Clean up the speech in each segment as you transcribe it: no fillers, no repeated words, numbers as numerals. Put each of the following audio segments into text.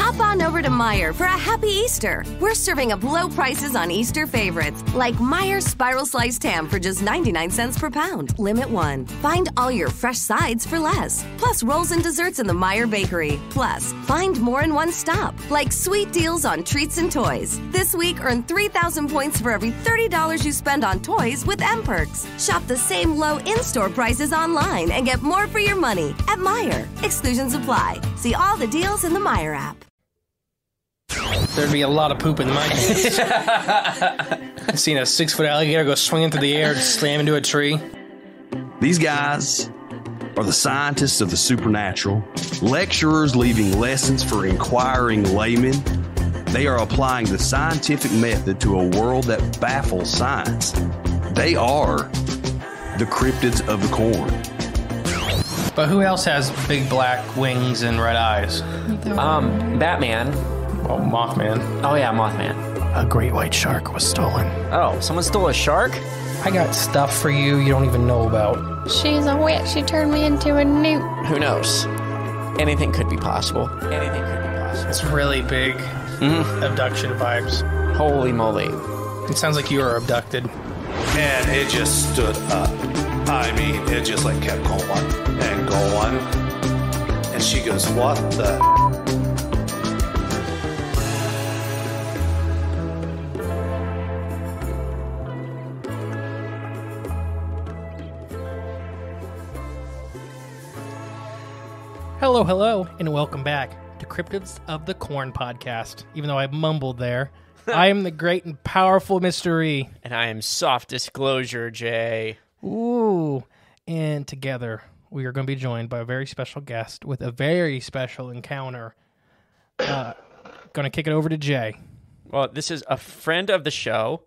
Hop on over to Meijer for a happy Easter. We're serving up low prices on Easter favorites, like Meijer Spiral Sliced Ham for just 99 cents per pound. Limit 1. Find all your fresh sides for less. Plus rolls and desserts in the Meijer Bakery. Plus, find more in one stop, like sweet deals on treats and toys. This week, earn 3,000 points for every $30 you spend on toys with M-Perks. Shop the same low in-store prices online and get more for your money at Meijer. Exclusions apply. See all the deals in the Meijer app. There'd be a lot of poop in my pants. I've seen a 6-foot alligator go swinging through the air and slam into a tree. These guys are the scientists of the supernatural, lecturers leaving lessons for inquiring laymen. They are applying the scientific method to a world that baffles science. They are the Cryptids of the Corn. But who else has big black wings and red eyes? Batman. Oh, Mothman. Oh, yeah, Mothman. A great white shark was stolen. Oh, someone stole a shark? I got stuff for you don't even know about. She's a witch. She turned me into a newt. Who knows? Anything could be possible. Anything could be possible. It's really big abduction vibes. Holy moly. It sounds like you were abducted. And it just stood up. I mean, it just like kept going and going. And she goes, what the... Hello, and welcome back to Cryptids of the Corn podcast. Even though I mumbled there, I am the great and powerful mystery. And I am Soft Disclosure, Jay. Ooh, and together we are going to be joined by a very special guest with a very special encounter. Going to kick it over to Jay. Well, this is a friend of the show,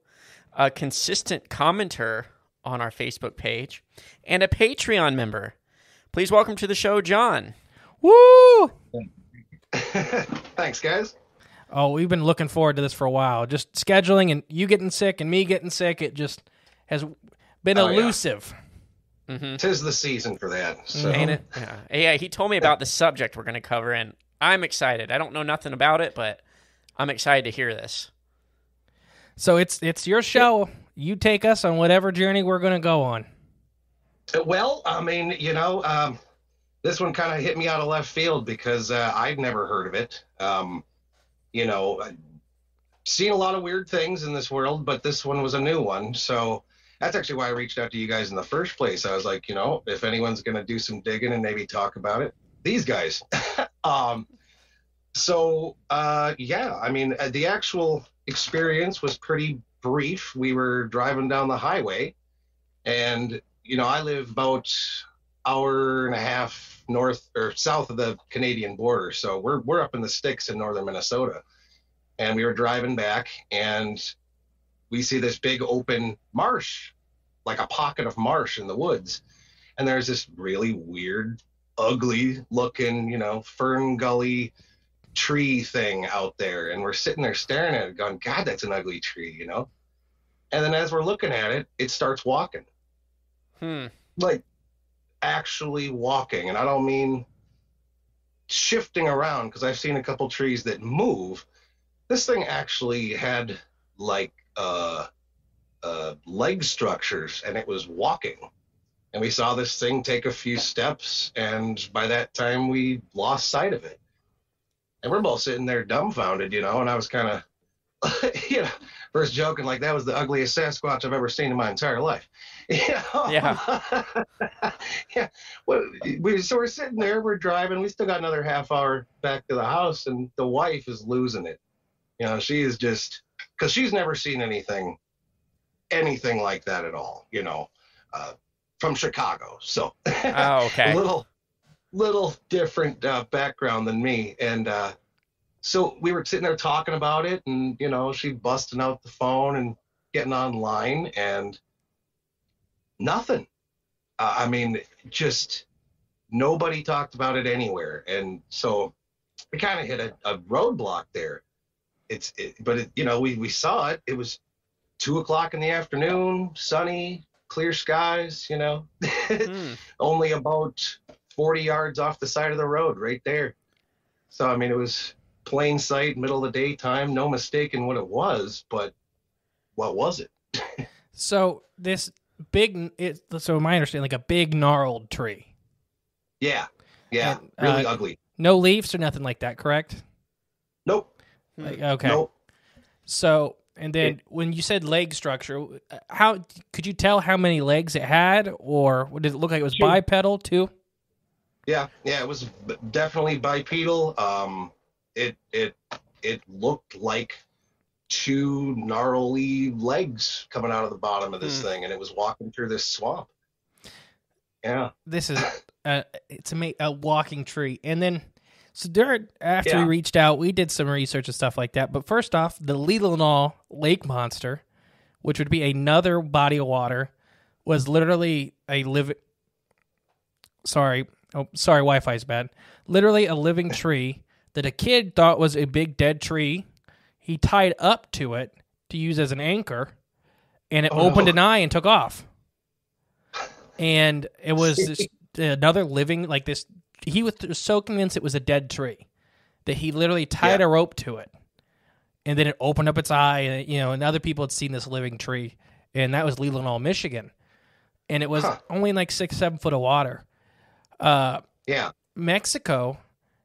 a consistent commenter on our Facebook page, and a Patreon member. Please welcome to the show, John. Woo! Thanks, guys. Oh, we've been looking forward to this for a while. Just scheduling and you getting sick and me getting sick, it just has been elusive. Yeah. Mm-hmm. 'Tis the season for that. So. Ain't it? Yeah, he told me about the subject we're going to cover, and I'm excited. I don't know nothing about it, but I'm excited to hear this. So it's your show. You take us on whatever journey we're going to go on. Well, I mean, this one kind of hit me out of left field because I'd never heard of it. I've seen a lot of weird things in this world, but this one was a new one. So that's actually why I reached out to you guys in the first place. I was like, if anyone's going to do some digging and maybe talk about it, these guys. The actual experience was pretty brief. We were driving down the highway and, I live about hour and a half north or south of the Canadian border. So we're up in the sticks in northern Minnesota, and we were driving back and we see this big open marsh, like a pocket of marsh in the woods. And there's this really weird, ugly looking, fern gully tree thing out there. And we're sitting there staring at it going, God, that's an ugly tree, And then as we're looking at it, it starts walking. Like, actually walking, and I don't mean shifting around because I've seen a couple trees that move. This thing actually had like leg structures, and it was walking. And we saw this thing take a few steps, and by that time we lost sight of it. And we're both sitting there dumbfounded, and I was kind of first joking like that was the ugliest Sasquatch I've ever seen in my entire life. Yeah. Yeah. Well, so we're sitting there, we're driving, we still got another half hour back to the house, and the wife is losing it. She is just, because she's never seen anything like that at all, from Chicago. So oh, okay. little different background than me. And so we were sitting there talking about it, and, she busting out the phone and getting online, and nothing. Just nobody talked about it anywhere. And so we kind of hit a roadblock there. We saw it. It was 2:00 in the afternoon, sunny, clear skies, only about 40 yards off the side of the road right there. So, it was plain sight, middle of the daytime, no mistaking what it was, but what was it? So this so my understanding, like a big gnarled tree. Yeah. Yeah. And, really ugly. No leaves or nothing like that, correct? Nope. Okay. Nope. So, and then when you said leg structure, how could you tell how many legs it had, or did it look like it was bipedal too? Yeah, it was definitely bipedal. It looked like two gnarly legs coming out of the bottom of this thing, and it was walking through this swamp. Yeah, this is it's a walking tree, and then so after we reached out, we did some research and stuff like that. But first off, the Leelanau Lake Monster, which would be another body of water, was literally a living. Sorry, Wi-Fi's bad. Literally a living tree that a kid thought was a big dead tree. He tied up to it to use as an anchor, and it opened an eye and took off. And it was another living, like this. He was so convinced it was a dead tree that he literally tied a rope to it, and then it opened up its eye. And, and other people had seen this living tree, and that was Leelanau, Michigan, and it was only like 6-7 foot of water. Mexico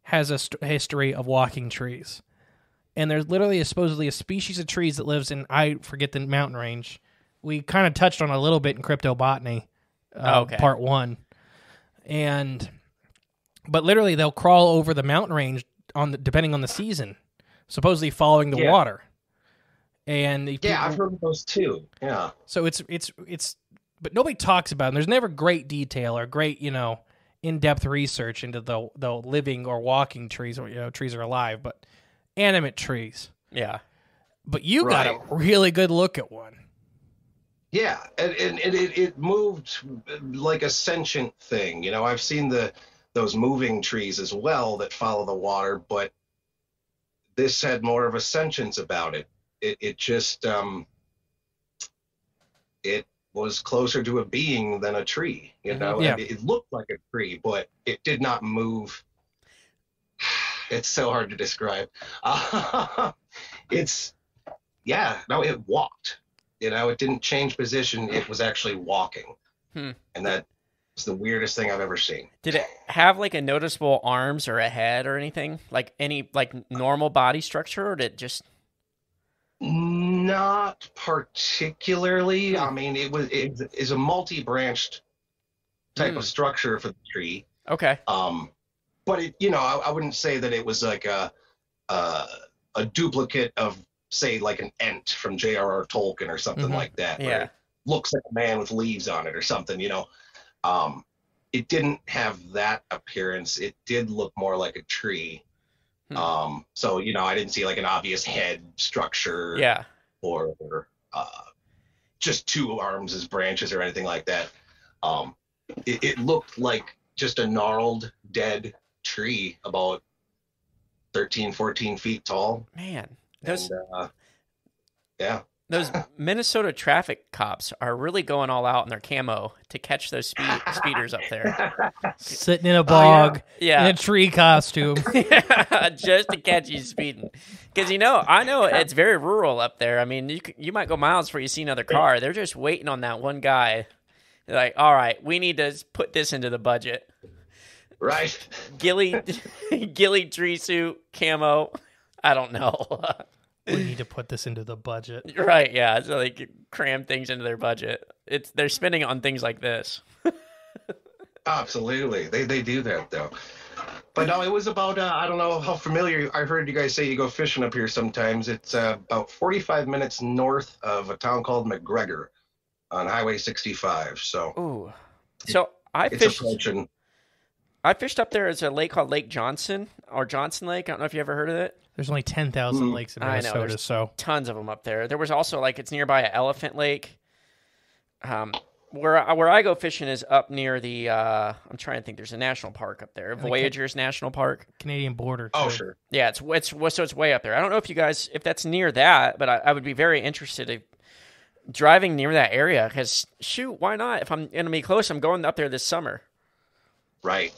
has a history of walking trees, and there's literally supposedly a species of trees that lives in, I forget the mountain range. We kind of touched on a little bit in cryptobotany, part 1, but literally they'll crawl over the mountain range depending on the season, supposedly following the water. And I've heard of those too. Yeah. So it's but nobody talks about them. There's never great detail or great in-depth research into the living or walking trees, or trees are alive, but animate trees. Yeah. But you got a really good look at one. Yeah, and it moved like a sentient thing. I've seen those moving trees as well that follow the water, but this had more of a sentience about it. It just it was closer to a being than a tree, And it looked like a tree, but it did not move. It's so hard to describe. It walked. It didn't change position. It was actually walking. And that was the weirdest thing I've ever seen. Did it have like a noticeable arms or a head or anything? Like any normal body structure, or did it just... Not particularly. I mean, it is a multi-branched type of structure for the tree. Okay. But I wouldn't say that it was like a duplicate of, say, like an Ent from J.R.R. Tolkien or something like that. Yeah. Where it looks like a man with leaves on it or something. It didn't have that appearance. It did look more like a tree. So I didn't see like an obvious head structure, or just two arms as branches or anything like that. It looked like just a gnarled, dead tree about 13, 14 feet tall. Man, those Minnesota traffic cops are really going all out in their camo to catch those speeders up there. Sitting in a bog, in a tree costume. Just to catch you speeding. Because, I know it's very rural up there. I mean, you might go miles before you see another car. They're just waiting on that one guy. They're like, all right, we need to put this into the budget. Right. Ghillie tree suit, camo. I don't know. We need to put this into the budget. Right, yeah. So they can cram things into their budget. They're spending it on things like this. Absolutely. They do that, though. But no, it was about, I don't know how familiar, I heard you guys say you go fishing up here sometimes. It's about 45 minutes north of a town called McGregor on Highway 65. So I fished up there. It's a lake called Lake Johnson, or Johnson Lake. I don't know if you ever heard of it. There's only 10,000 lakes in Minnesota, I know, there's tons of them up there. There was also it's nearby an Elephant Lake. Where I go fishing is up near the I'm trying to think. There's a national park up there, Voyageurs National Park, Canadian border. Too. Oh, sure. Yeah, it's way up there. I don't know if that's near that, but I would be very interested in driving near that area because shoot, why not? If I'm gonna be close, I'm going up there this summer. Right.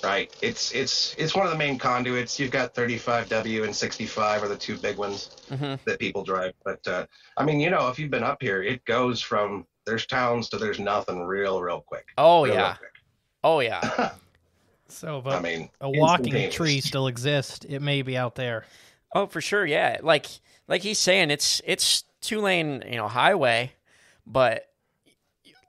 Right. It's one of the main conduits. You've got 35W and 65 are the two big ones that people drive. But I mean, if you've been up here, it goes from there's towns to there's nothing real quick. Oh real yeah. quick. Oh yeah. So, I mean, a walking instantaneous. tree still exists. It may be out there. Oh, for sure. Yeah. Like he's saying, it's 2-lane, highway, but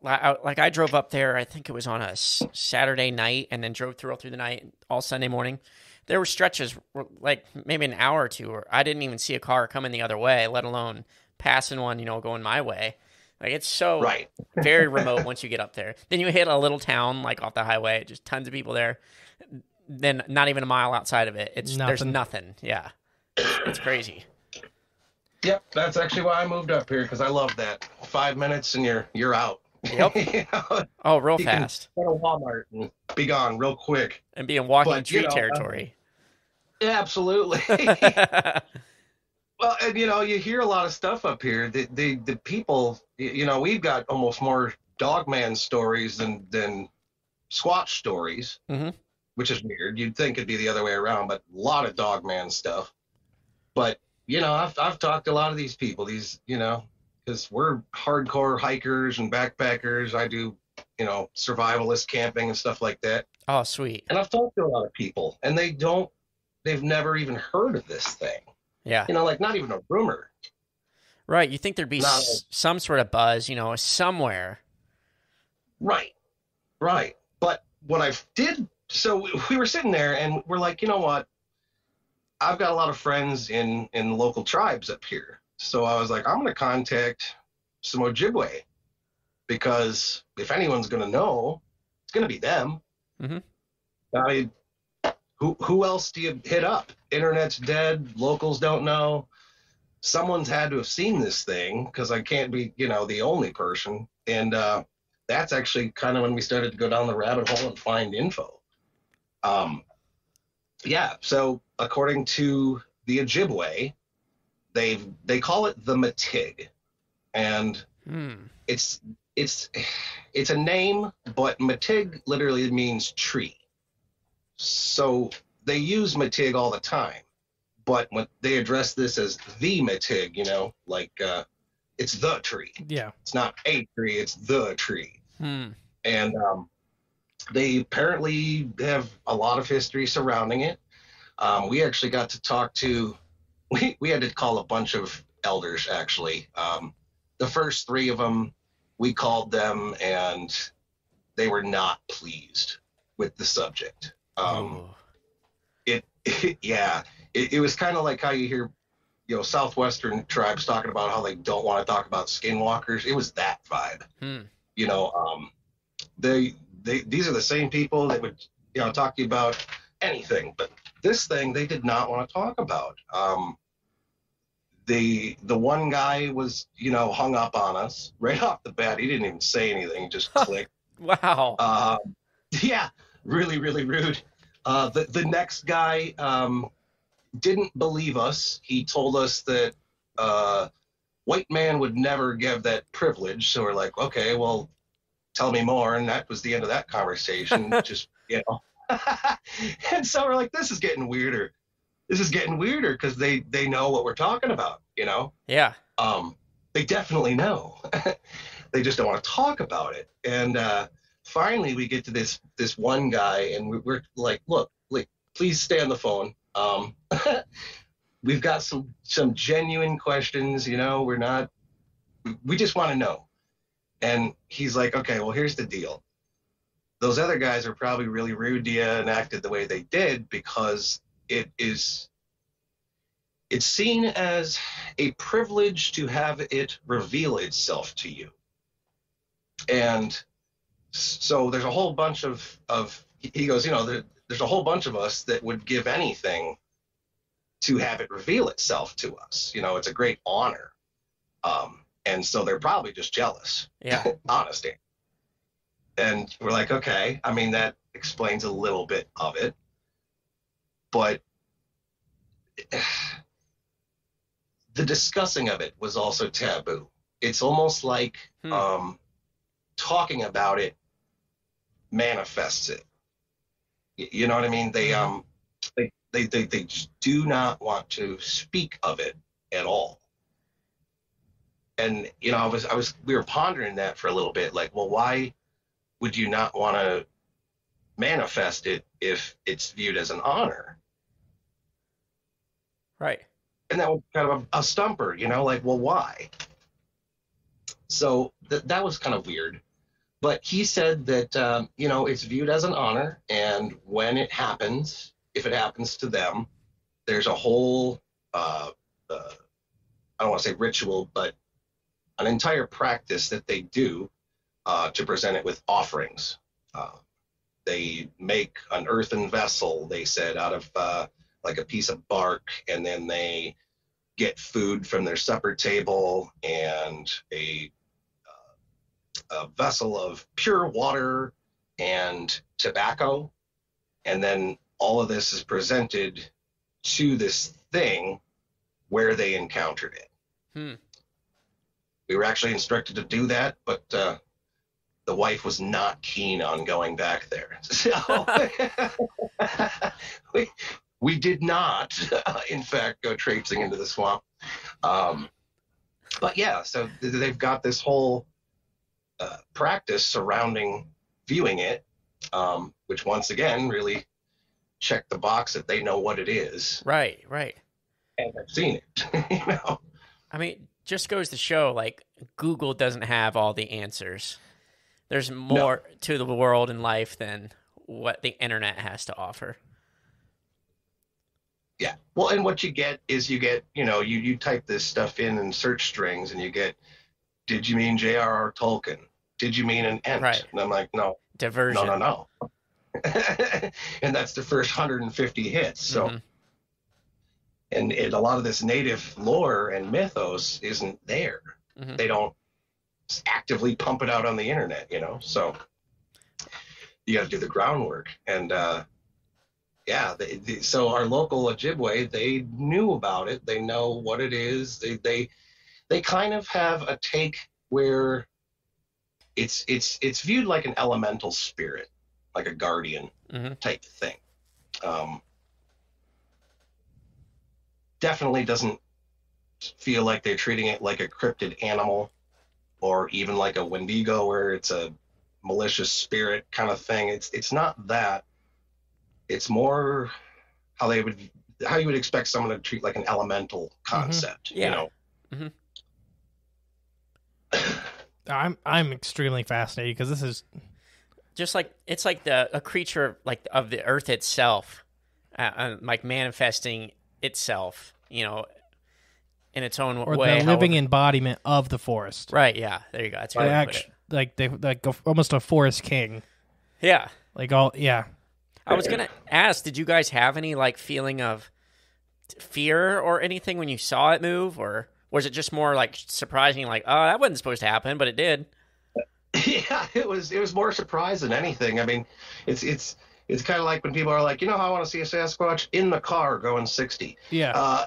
I drove up there. I think it was on a Saturday night, and then drove through all through the night, all Sunday morning. There were stretches, like maybe an hour or two, where I didn't even see a car coming the other way, let alone passing one, going my way. Like, it's so very remote once you get up there. Then you hit a little town, like off the highway, just tons of people there. Then not even a mile outside of it, there's nothing. Yeah, it's crazy. Yep, that's actually why I moved up here, because I love that. 5 minutes and you're out. Yep. Oh, real fast. Go to Walmart and be gone real quick. And be in walking tree territory. Yeah, absolutely. Well, and you hear a lot of stuff up here. The people, we've got almost more Dogman stories than Squatch stories, which is weird. You'd think it'd be the other way around, but a lot of Dogman stuff. But I've talked to a lot of these people. Because we're hardcore hikers and backpackers. I do, survivalist camping and stuff like that. Oh, sweet. And I've talked to a lot of people, and they've never even heard of this thing. Yeah. Like not even a rumor. Right. You think there'd be some sort of buzz, somewhere. Right. But what I did, so we were sitting there and we're like, you know what? I've got a lot of friends in local tribes up here. So I was like, I'm going to contact some Ojibwe, because if anyone's going to know, it's going to be them. I mean, who else do you hit up? Internet's dead. Locals don't know. Someone's had to have seen this thing, because I can't be, the only person. And that's actually kind of when we started to go down the rabbit hole and find info. Yeah. So according to the Ojibwe, they call it the Matig, and it's a name, but Matig literally means tree. So they use Matig all the time, but when they address this as the Matig, it's the tree. Yeah, it's not a tree; it's the tree. And they apparently have a lot of history surrounding it. We actually got to talk to. We had to call a bunch of elders, actually. The first 3 of them, we called them, and they were not pleased with the subject. It was kind of like how you hear, Southwestern tribes talking about how they don't want to talk about skinwalkers. It was that vibe. These are the same people that would, talk to you about anything, but this thing they did not want to talk about. The one guy was, hung up on us right off the bat. He didn't even say anything, just clicked. Wow. Yeah, really, really rude. The next guy didn't believe us. He told us that white man would never give that privilege. So we're like, okay, well, tell me more. And that was the end of that conversation. Just, And so we're like, this is getting weirder. Because they know what we're talking about, Yeah. They definitely know. They just don't want to talk about it. And finally we get to this one guy, and we're like, look, please stay on the phone. We've got some genuine questions, we just want to know. And he's like, okay, well, here's the deal. Those other guys are probably really rude to you and acted the way they did because it's seen as a privilege to have it reveal itself to you. And so there's a whole bunch of he goes, there's a whole bunch of us that would give anything to have it reveal itself to us. It's a great honor. And so they're probably just jealous. Yeah. Honestly. And we're like, okay, I mean, that explains a little bit of it. But the discussing of it was also taboo. It's almost like talking about it manifests it. You know what I mean? They just do not want to speak of it at all. And we were pondering that for a little bit, like, well, why would you not want to manifest it if it's viewed as an honor? Right. And that was kind of a stumper, like, well, why? So that was kind of weird. But he said that, it's viewed as an honor. And when it happens, if it happens to them, there's a whole, I don't want to say ritual, but an entire practice that they do to present it with offerings. They make an earthen vessel, they said, out of like a piece of bark, and then they get food from their supper table and a vessel of pure water and tobacco, and then all of this is presented to this thing where they encountered it. We were actually instructed to do that, but the wife was not keen on going back there. So we did not, in fact, go traipsing into the swamp. But yeah, so they've got this whole practice surrounding viewing it, which once again really check the box that they know what it is. Right. And I've seen it. I mean, just goes to show, like, Google doesn't have all the answers. There's more to the world and life than what the internet has to offer. Yeah. Well, and what you get is you type this stuff in search strings, and you get, did you mean J.R.R. Tolkien? Did you mean an Ent? Right. And I'm like, no. Diversion. No. And that's the first 150 hits. So, and a lot of this native lore and mythos isn't there. They don't actively pump it out on the internet, so you got to do the groundwork. And so our local Ojibwe, they knew about it. They know what it is. They kind of have a take where it's viewed like an elemental spirit, like a guardian type thing. Definitely doesn't feel like they're treating it like a cryptid animal, or even like a Wendigo where it's a malicious spirit kind of thing. It's not that. It's more how you would expect someone to treat like an elemental concept. I'm extremely fascinated because this is just like it's like a creature like of the earth itself, like manifesting itself, in its own or way. Or the living embodiment of the forest. Right, yeah. There you go. That's right. Like almost a forest king. Yeah. I was going to ask, did you guys have any like feeling of fear or anything when you saw it move, or was it just more like surprising, like, oh, that wasn't supposed to happen, but it did? Yeah, it was more surprise than anything. I mean, it's kind of like when people are like, how I want to see a Sasquatch in the car going 60. Yeah.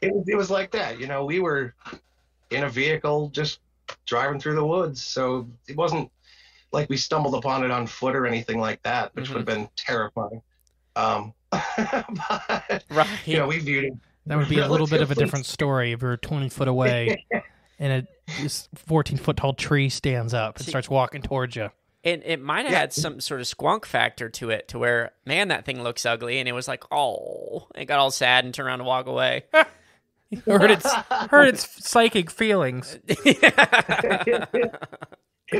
It was like that. We were in a vehicle just driving through the woods. So it wasn't like we stumbled upon it on foot or anything like that, which would have been terrifying. But, we viewed it. That would be a little bit of a different story if we were 20 foot away and this 14-foot tall tree stands up and starts walking towards you. And it might have had some sort of squonk factor to it, to where, man, that thing looks ugly, and it was like, oh, it got all sad and turned around to walk away. heard its psychic feelings. It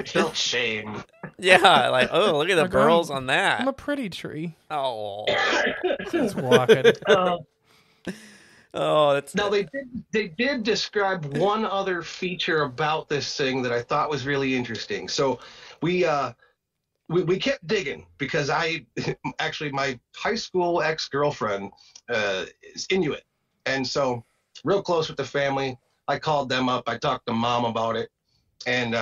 felt shame. Yeah, like, oh, look at the burls on that. I'm a pretty tree. Oh, it's walking. Oh, that's now they did describe one other feature about this thing that I thought was really interesting. So we kept digging because my high school ex-girlfriend is Inuit, and so real close with the family. I called them up. I talked to Mom about it, and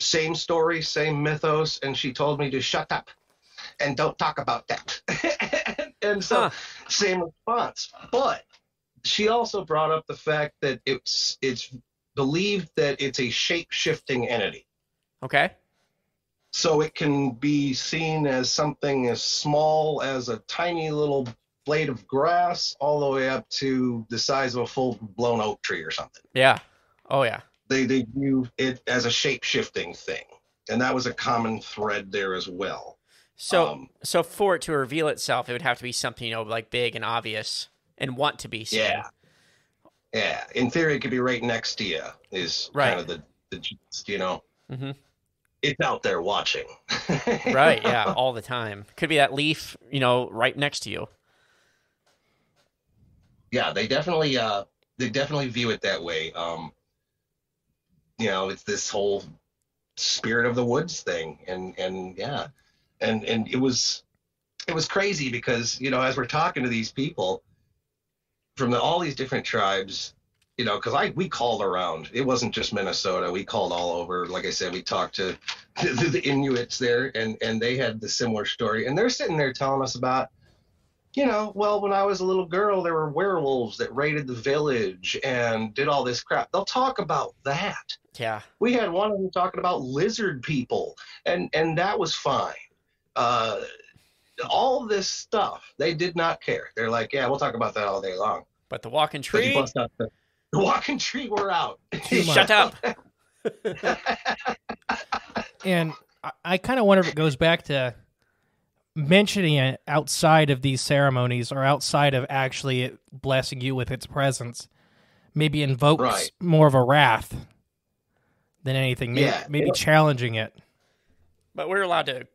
same story, same mythos, and she told me to shut up and don't talk about that. and so same response. But she also brought up the fact that it's believed that it's a shape-shifting entity. Okay. So it can be seen as something as small as a tiny little blade of grass all the way up to the size of a full-blown oak tree or something. Yeah. Oh, yeah. They view it as a shape-shifting thing. And that was a common thread there as well. So for it to reveal itself, it would have to be something, like big and obvious and want to be seen. Yeah. Yeah. In theory, it could be right next to you is kind of the gist, Mm-hmm. It's out there watching. Right, yeah, all the time. Could be that leaf, right next to you. Yeah, they definitely view it that way. It's this whole spirit of the woods thing, and yeah, and it was crazy because as we're talking to these people from all these different tribes, because we called around. It wasn't just Minnesota. We called all over. Like I said, we talked to the Inuits there, and they had the similar story. And they're sitting there telling us about, well, when I was a little girl, there were werewolves that raided the village and did all this crap. They'll talk about that. Yeah. We had one of them talking about lizard people, and that was fine. All this stuff, they did not care. They're like, yeah, we'll talk about that all day long. But the walking tree? The walking tree, we're out. Shut up. And I kind of wonder if it goes back to mentioning it outside of these ceremonies or outside of actually it blessing you with its presence. Maybe invokes more of a wrath than anything. Maybe challenging it. But we're allowed to,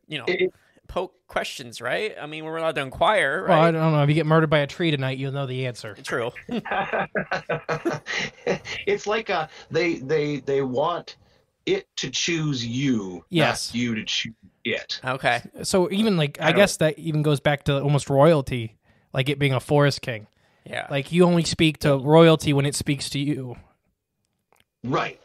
poke questions, right? I mean, we're allowed to inquire, right? Well, I don't know. If you get murdered by a tree tonight, you'll know the answer. True. It's like they want it to choose you, yes, not you to choose it. Okay. So even I guess that even goes back to almost royalty, like it being a forest king. Yeah. Like you only speak to royalty when it speaks to you. Right.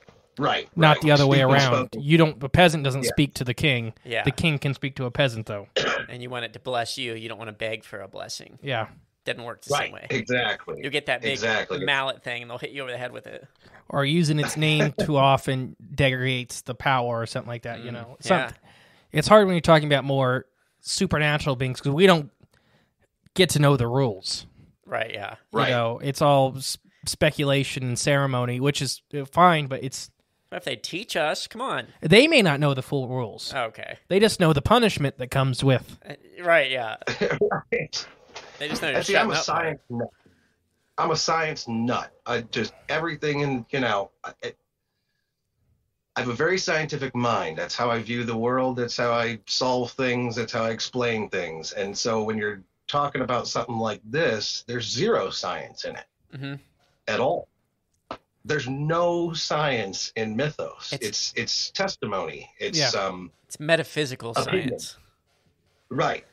Not the other way around. You don't. The peasant doesn't speak to the king. Yeah. The king can speak to a peasant, though. And you want it to bless you. You don't want to beg for a blessing. Yeah. Doesn't work the same way. Exactly. You get that big mallet thing, and they'll hit you over the head with it. Or using its name too often degrades the power or something like that. It's hard when you're talking about more supernatural beings because we don't get to know the rules. Right. Yeah. Right. It's all speculation and ceremony, which is fine, but it's. If they teach us, come on. They may not know the full rules. Okay. They just know the punishment that comes with. Right, yeah. Right. They just know you're I'm a science nut. I'm a science nut. I just, everything I have a very scientific mind. That's how I view the world. That's how I solve things. That's how I explain things. And so when you're talking about something like this, there's zero science in it at all. There's no science in mythos. It's testimony. It's metaphysical science. Right.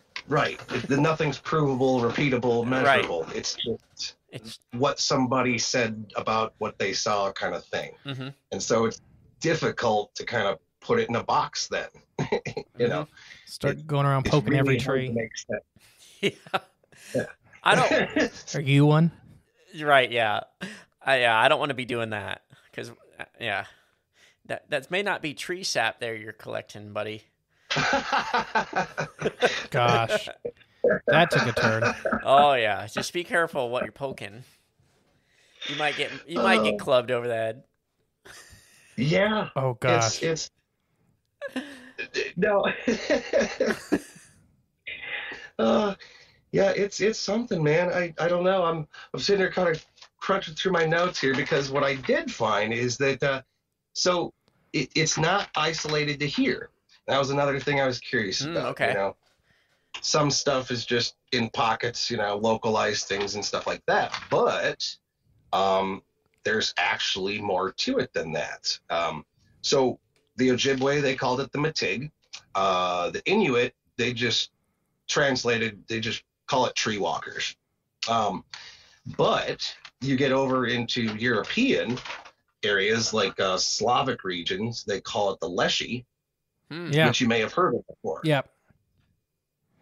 Nothing's provable, repeatable, measurable. Right. It's what somebody said about what they saw, kind of thing. Mm-hmm. And so it's difficult to kind of put it in a box. Then, start going around poking really every tree. Yeah. I don't. Are you one? Right. Yeah. I don't want to be doing that because, that may not be tree sap there you're collecting, buddy. Gosh, that took a turn. Oh yeah, just be careful what you're poking. You might get clubbed over the head. Yeah. Oh gosh. It's no. It's something, man. I don't know. I'm sitting here kind of crunching through my notes here because what I did find is that so it's not isolated to here. That was another thing I was curious about. Okay. Some stuff is just in pockets, localized things and stuff like that. But there's actually more to it than that. So the Ojibwe, they called it the Matig. The Inuit, they just call it tree walkers. But you get over into European areas like Slavic regions, they call it the Leshy. Which you may have heard of before. Yep.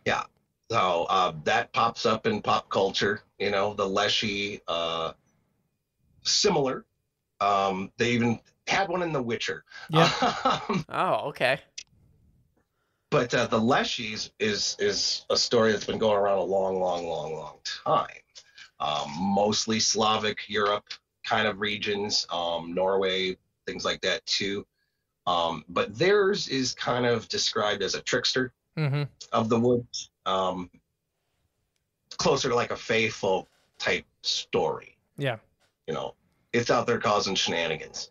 Yeah. So that pops up in pop culture, the Leshy, similar. They even had one in The Witcher. Yeah. Oh, okay. But the Leshies is a story that's been going around a long time. Mostly Slavic Europe kind of regions, Norway, things like that too. But theirs is kind of described as a trickster of the woods, closer to like a faithful type story. Yeah. It's out there causing shenanigans.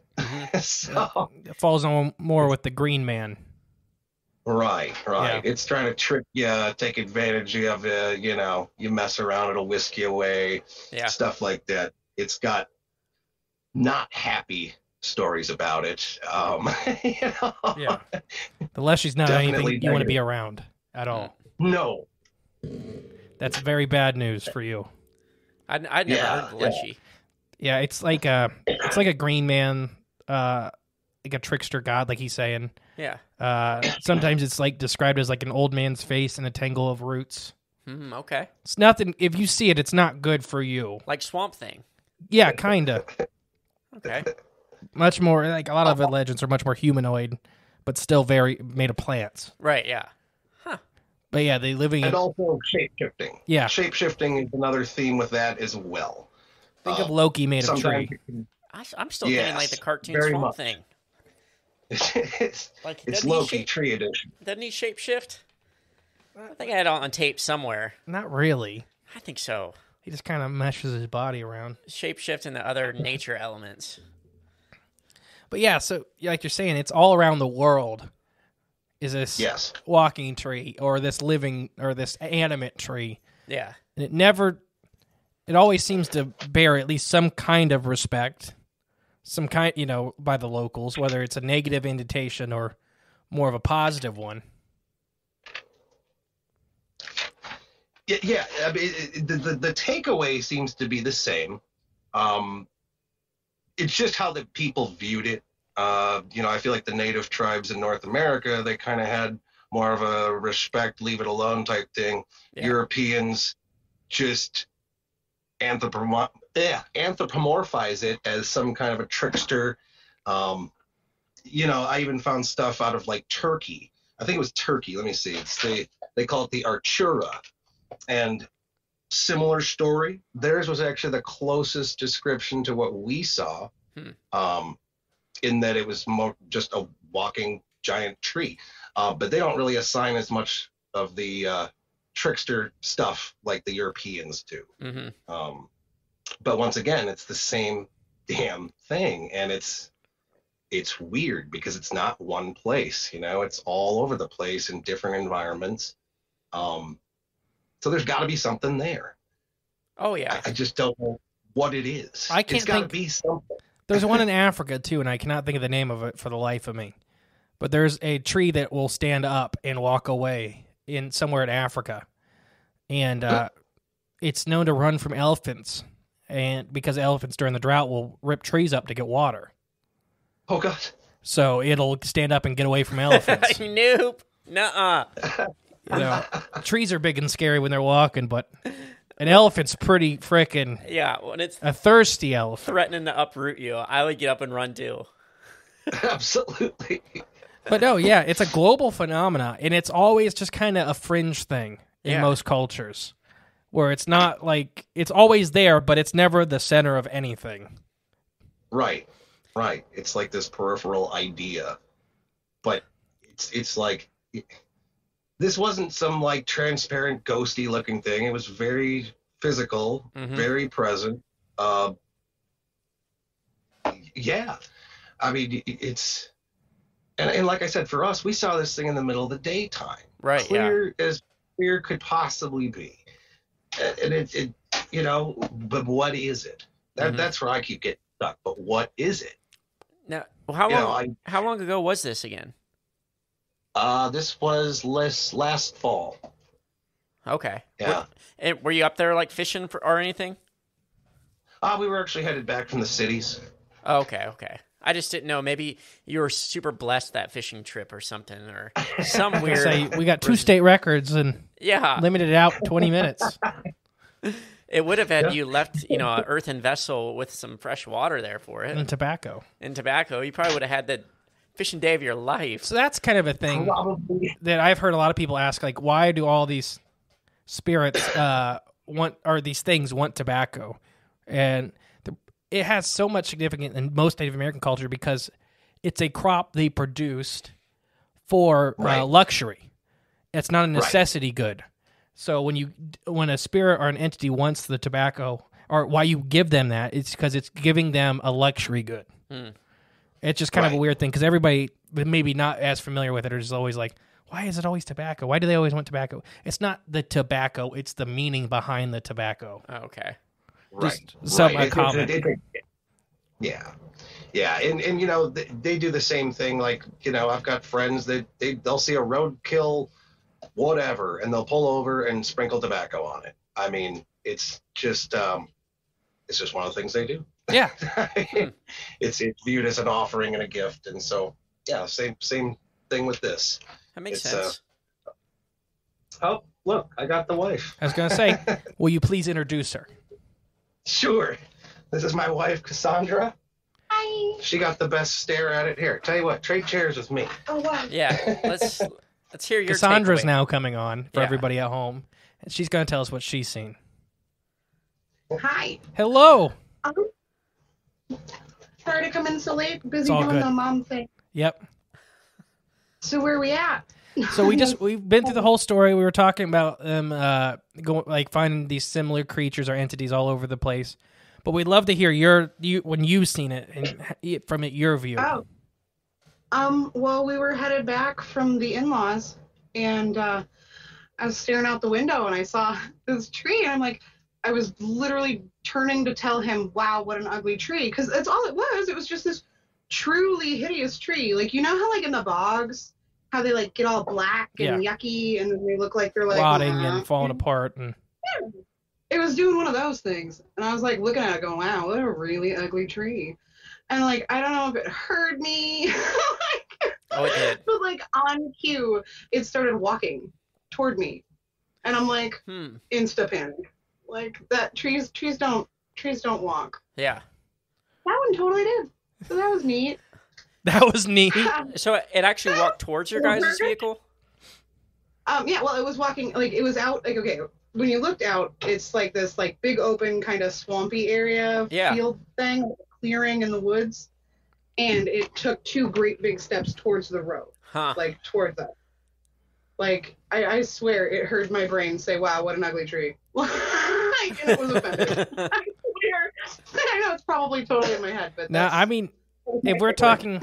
So it falls on more with the Green Man. Right. Yeah. It's trying to trick you, take advantage of you. You mess around, it'll whisk you away. Yeah. Stuff like that. It's got not happy stories about it. Yeah. The Leshy's not anything you want to be around at all. No. That's very bad news for you. I'd never heard of the Leshy. Yeah, it's like a Green Man, like a trickster god, like he's saying. Yeah. Sometimes it's like described as like an old man's face in a tangle of roots. Okay. It's nothing. If you see it, it's not good for you. Like Swamp Thing. Yeah, kinda. Okay. Much more like a lot of the legends are much more humanoid, but still very made of plants. Right. Yeah. Huh. But yeah, they living and also shape-shifting. Yeah. Shape-shifting is another theme with that as well. Think of Loki made of tree. I'm still thinking like the cartoon Swamp Thing. It's Loki Tree Edition. Doesn't he shapeshift? I think I had it on tape somewhere. Not really. I think so. He just kind of meshes his body around. Shapeshift into other nature elements. But yeah, so like you're saying, it's all around the world. Is this walking tree or this living or this animate tree? Yeah. And it always seems to bear at least some kind of respect. Some kind, by the locals, whether it's a negative indentation or more of a positive one. Yeah. I mean, the takeaway seems to be the same. It's just how the people viewed it. I feel like the native tribes in North America, they kind of had more of a respect, leave it alone type thing. Yeah. Europeans just anthropomorphize it as some kind of a trickster. I even found stuff out of like Turkey. I think it was Turkey. Let me see. They call it the Artura, and similar story. Theirs was actually the closest description to what we saw, in that it was more just a walking giant tree. But they don't really assign as much of the trickster stuff like the Europeans do. But once again, it's the same damn thing, and it's weird because it's not one place. It's all over the place in different environments. So there's got to be something there. Oh yeah, I just don't know what it is. It's got to be something. There's one in Africa too, and I cannot think of the name of it for the life of me. But there's a tree that will stand up and walk away in somewhere in Africa, and it's known to run from elephants, and because elephants during the drought will rip trees up to get water. Oh God! So it'll stand up and get away from elephants. Nope. Nuh-uh. Trees are big and scary when they're walking, but an elephant's pretty frickin' when it's a thirsty elephant threatening to uproot you, I would get up and run too. Absolutely. But no, yeah, it's a global phenomena, and it's always just kind of a fringe thing in most cultures, where it's not like it's always there, but it's never the center of anything. Right. It's like this peripheral idea, but it's like this wasn't some like transparent ghosty looking thing. It was very physical, very present. Yeah, I mean it's and like I said, for us, we saw this thing in the middle of the daytime, right? Clear as clear could possibly be, and it but what is it? That's where I keep getting stuck. But what is it? Now, how long ago was this again? This was last fall. Okay. Yeah. And were you up there like fishing or anything? We were actually headed back from the cities. Okay. I just didn't know. Maybe you were super blessed that fishing trip or something, or some weird. Say we got 2 state records and limited it out 20 minutes. It would have had you left, an earthen vessel with some fresh water there for it. And tobacco. You probably would have had the fishing day of your life. So that's kind of a thing that I've heard a lot of people ask, like, why do all these spirits these things want tobacco? And it has so much significance in most Native American culture because it's a crop they produced for luxury. It's not a necessity good. So when a spirit or an entity wants the tobacco, or why you give them that, it's because it's giving them a luxury good. It's just kind of a weird thing because everybody maybe not as familiar with it are just always like, why is it always tobacco? Why do they always want tobacco? It's not the tobacco; it's the meaning behind the tobacco. Okay, right. Some comment. Yeah, and you know they do the same thing. Like, you know, I've got friends that they'll see a roadkill, whatever, and they'll pull over and sprinkle tobacco on it. I mean, it's just one of the things they do. Yeah, it's viewed as an offering and a gift, and so yeah, same thing with this. That makes sense. Oh, look, I got the wife. I was gonna say, will you please introduce her? Sure. This is my wife, Cassandra. Hi. She got the best stare at it. Here, tell you what, trade chairs with me. Oh, wow. Yeah, let's hear your Cassandra's takeaway. now coming on for everybody at home, and she's gonna tell us what she's seen. Hi. Hello. Sorry to come in so late. Busy all doing good. the mom thing. Yep. So where are we at? So we've been through the whole story. We were talking about them finding these similar creatures or entities all over the place. But we'd love to hear when you've seen it and from your view. Oh. Well, we were headed back from the in-laws, and I was staring out the window and I saw this tree, and I'm like, I was literally turning to tell him, wow, what an ugly tree, because that's all it was. It was just this truly hideous tree. Like, you know how like in the bogs, how they like get all black and yucky, and then they look like they're like rotting and falling apart. And it was doing one of those things, and I was like looking at it going, wow, what a really ugly tree. And like, I don't know if it heard me. Oh, it did. But like on cue, it started walking toward me, and I'm like, insta panic. Like that trees don't walk. Yeah. That one totally did. So that was neat. That was neat. So it actually walked towards your guys' vehicle? Yeah, well, it was walking, like, it was out, like, okay, when you looked out, it's like this, like, big open kind of swampy area field thing, like a clearing in the woods, and it took 2 great big steps towards the road, like, towards us. Like, I swear it heard my brain say, wow, what an ugly tree. Like, and it was offended. I swear. I know it's probably totally in my head, but now, I mean, if we're talking...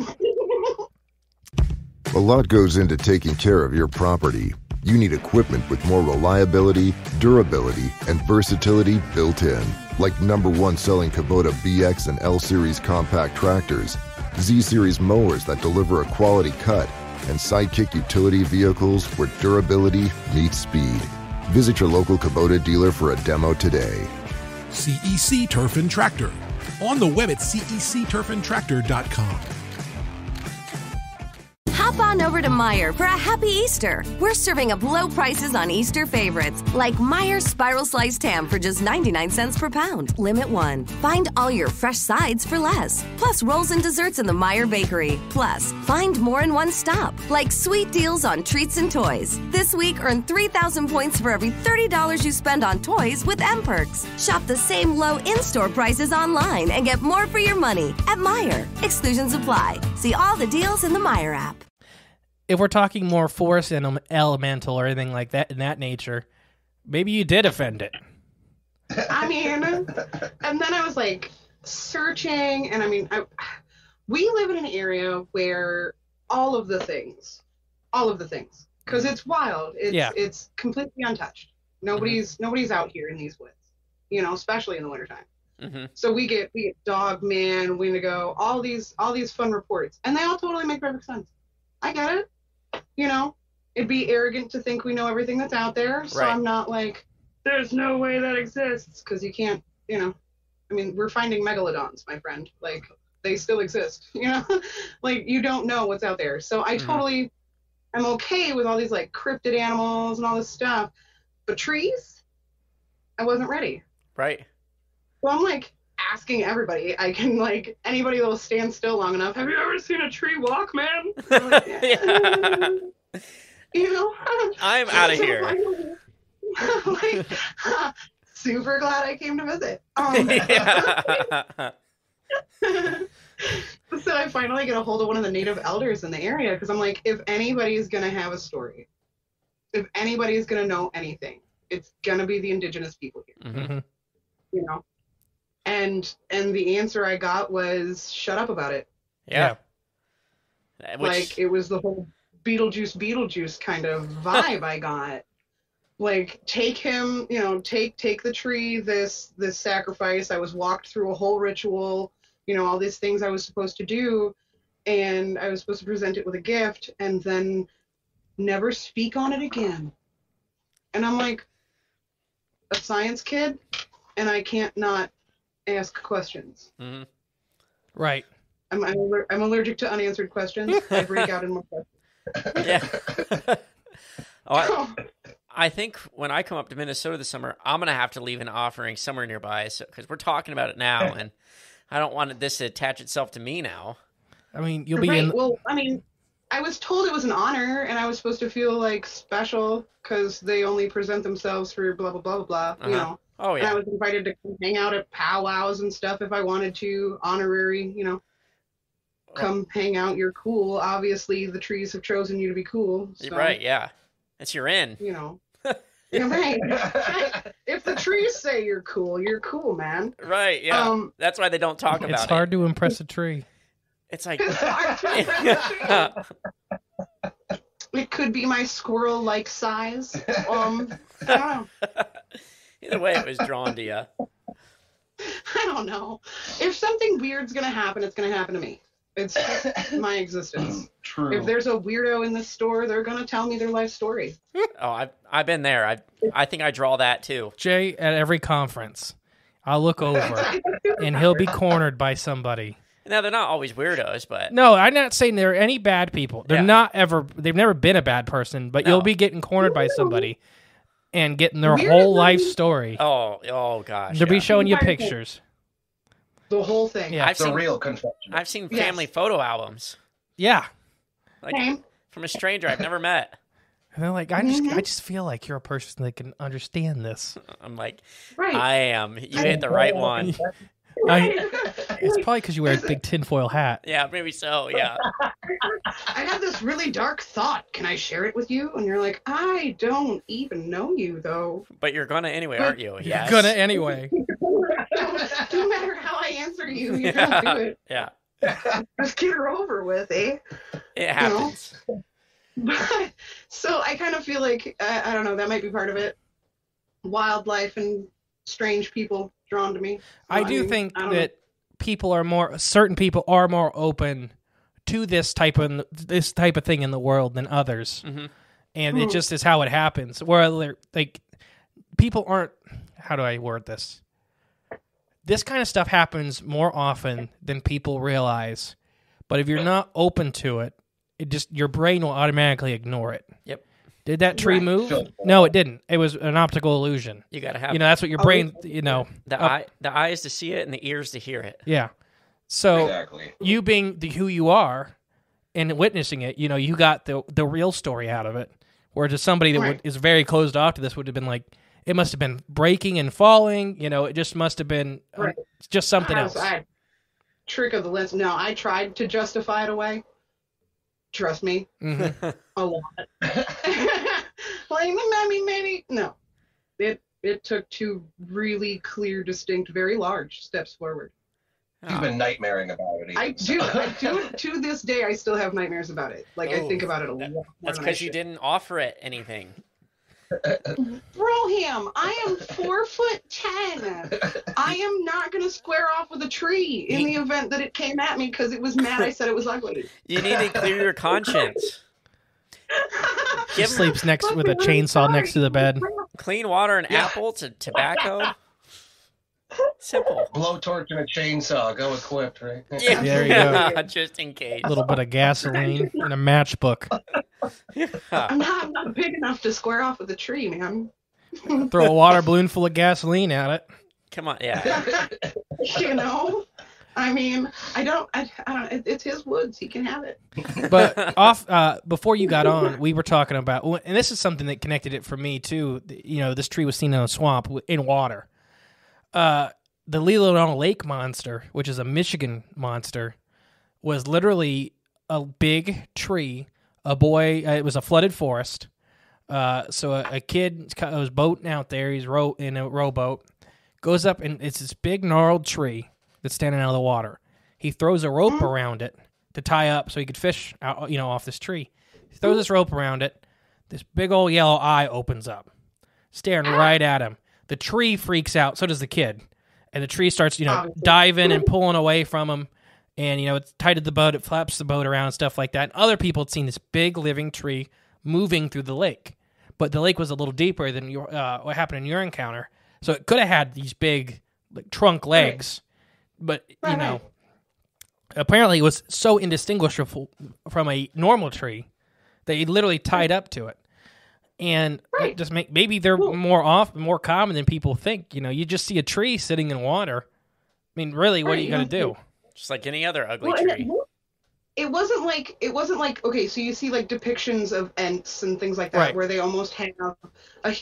A lot goes into taking care of your property. You need equipment with more reliability, durability, and versatility built in. Like #1 selling Kubota BX and L-Series compact tractors, Z-Series mowers that deliver a quality cut, and Sidekick utility vehicles where durability meets speed. Visit your local Kubota dealer for a demo today. CEC Turf and Tractor. On the web at cecturfandtractor.com. Hop on over to Meijer for a happy Easter. We're serving up low prices on Easter favorites, like Meijer's Spiral Sliced Ham for just 99 cents per pound. Limit 1. Find all your fresh sides for less. Plus rolls and desserts in the Meijer Bakery. Plus, find more in one stop, like sweet deals on treats and toys. This week, earn 3,000 points for every $30 you spend on toys with M-Perks. Shop the same low in-store prices online and get more for your money at Meijer. Exclusions apply. See all the deals in the Meijer app. If we're talking more forest and elemental or anything like that in that nature, maybe you did offend it. I mean, and then I was like searching, and I mean, we live in an area where all of the things, because it's wild. It's completely untouched. Nobody's out here in these woods, you know, especially in the wintertime. Mm-hmm. So we get Dog Man, Wendigo, all these fun reports, and they all totally make perfect sense. I get it. You know, it'd be arrogant to think we know everything that's out there. So I'm not like, there's no way that exists, because you can't, you know. I mean, we're finding megalodons, my friend. Like, they still exist, you know? Like, you don't know what's out there. So I totally am okay with all these, like, cryptid animals and all this stuff. But trees, I wasn't ready. Right. So I'm, like, asking everybody. I can, like, anybody that will stand still long enough. Have you ever seen a tree walk, man? Like, yeah. You know? I'm out of here. Like, super glad I came to visit. So I finally get a hold of one of the native elders in the area, because I'm like, if anybody's going to have a story, if anybody's going to know anything, it's going to be the indigenous people here. Mm-hmm. You know? And the answer I got was, shut up about it. Yeah. Like, it was the whole Beetlejuice kind of vibe I got. Like, take him, you know, take the tree, this sacrifice. I was walked through a whole ritual, you know, all these things I was supposed to do, and I was supposed to present it with a gift, and then never speak on it again. And I'm like, a science kid, and I can't not ask questions. Mm-hmm. Right. I'm allergic to unanswered questions. I break out in more questions. Yeah. I think when I come up to Minnesota this summer, I'm going to have to leave an offering somewhere nearby, because we're talking about it now, and I don't want this to attach itself to me now. I mean, you'll be Well, I mean, I was told it was an honor, and I was supposed to feel, like, special, because they only present themselves for blah, blah, blah, blah, blah, you know. Oh, yeah. And I was invited to hang out at powwows and stuff if I wanted to, honorary, you know. Come hang out, you're cool. Obviously, the trees have chosen you to be cool. So, right, yeah. It's your in. You know. You're right. If the trees say you're cool, man. Right, yeah. That's why they don't talk about it. It's hard to impress a tree. It's like... It could be my squirrel-like size. I don't know. Either way, it was drawn to you. I don't know. If something weird's going to happen, it's going to happen to me. It's just my existence. True. If there's a weirdo in this store, they're going to tell me their life story. Oh, I've been there. I think I draw that too. Jay, at every conference, I'll look over, and he'll be cornered by somebody. Now, they're not always weirdos, but... No, I'm not saying there are any bad people. They're not ever... They've never been a bad person, but you'll be getting cornered by somebody and getting their whole life story. Oh gosh. They'll be showing you pictures. The whole thing. Yeah. Real confession. I've seen family photo albums. Yeah. Like, from a stranger I've never met. And they're like, I just feel like you're a person that can understand this. I'm like, right. I am. You hit the right one. It's probably because you wear a big tinfoil hat. Yeah, maybe so, yeah. I have this really dark thought. Can I share it with you? And you're like, I don't even know you, though. But you're going to anyway, aren't you? Yes. You're going to anyway. No matter how I answer you, you're going to do it. Yeah. Just get her over with, eh? It happens. But, so I kind of feel like, I don't know, that might be part of it. Wildlife and strange people drawn to me. So, I do think that certain people are more open to this type of thing in the world than others. Mm-hmm. And it just is how it happens. Where like people aren't, how do I word this? This kind of stuff happens more often than people realize. But if you're not open to it, your brain will automatically ignore it. Yep. Did that tree move? No, it didn't. It was an optical illusion. You got to have, that's what your brain, the eyes to see it and the ears to hear it. Yeah. So you being who you are and witnessing it, you got the real story out of it. Whereas somebody that is very closed off to this would have been like, it must have been breaking and falling. It just must have been just something else. Trick of the list. No, I tried to justify it away. Trust me. Mm-hmm. A lot. Like, maybe. No. It took two really clear, distinct, very large steps forward. You've been nightmaring about it. I do. To this day, I still have nightmares about it. Like, I think about it a lot. That's because you didn't offer it anything. Broham, I am 4'10". I am not going to square off with a tree in the event that it came at me because it was mad I said it was ugly. You need to clear your conscience. He sleeps with a chainsaw next to the bed. Clean water and apple to tobacco. Simple. Blowtorch and a chainsaw. Go equipped, right? Yeah, there you go. Just in case. A little bit of gasoline and a matchbook. I'm not big enough to square off with a tree, man. Throw a water balloon full of gasoline at it. Come on, yeah. You know? I mean, I don't, it's his woods. He can have it. But before you got on, we were talking about, and this is something that connected it for me too. You know, this tree was seen in a swamp in water. The Leelanau Lake monster, which is a Michigan monster, was literally a big tree. A boy, it was a flooded forest. So a kid was boating out there. He's in a rowboat, goes up, and it's this big gnarled tree that's standing out of the water. He throws a rope around it to tie up so he could fish out, off this tree. He throws this rope around it. This big old yellow eye opens up, staring right at him. The tree freaks out. So does the kid. And the tree starts, diving and pulling away from him. And, it's tied to the boat. It flaps the boat around and stuff like that. And other people had seen this big living tree moving through the lake. But the lake was a little deeper than what happened in your encounter. So it could have had these big trunk legs. But, apparently it was so indistinguishable from a normal tree that he literally tied up to it. And it just maybe they're more common than people think. You just see a tree sitting in water. I mean, really, what are you going to do? Just like any other ugly tree. It wasn't like, okay, so you see like depictions of Ents and things like that where they almost have a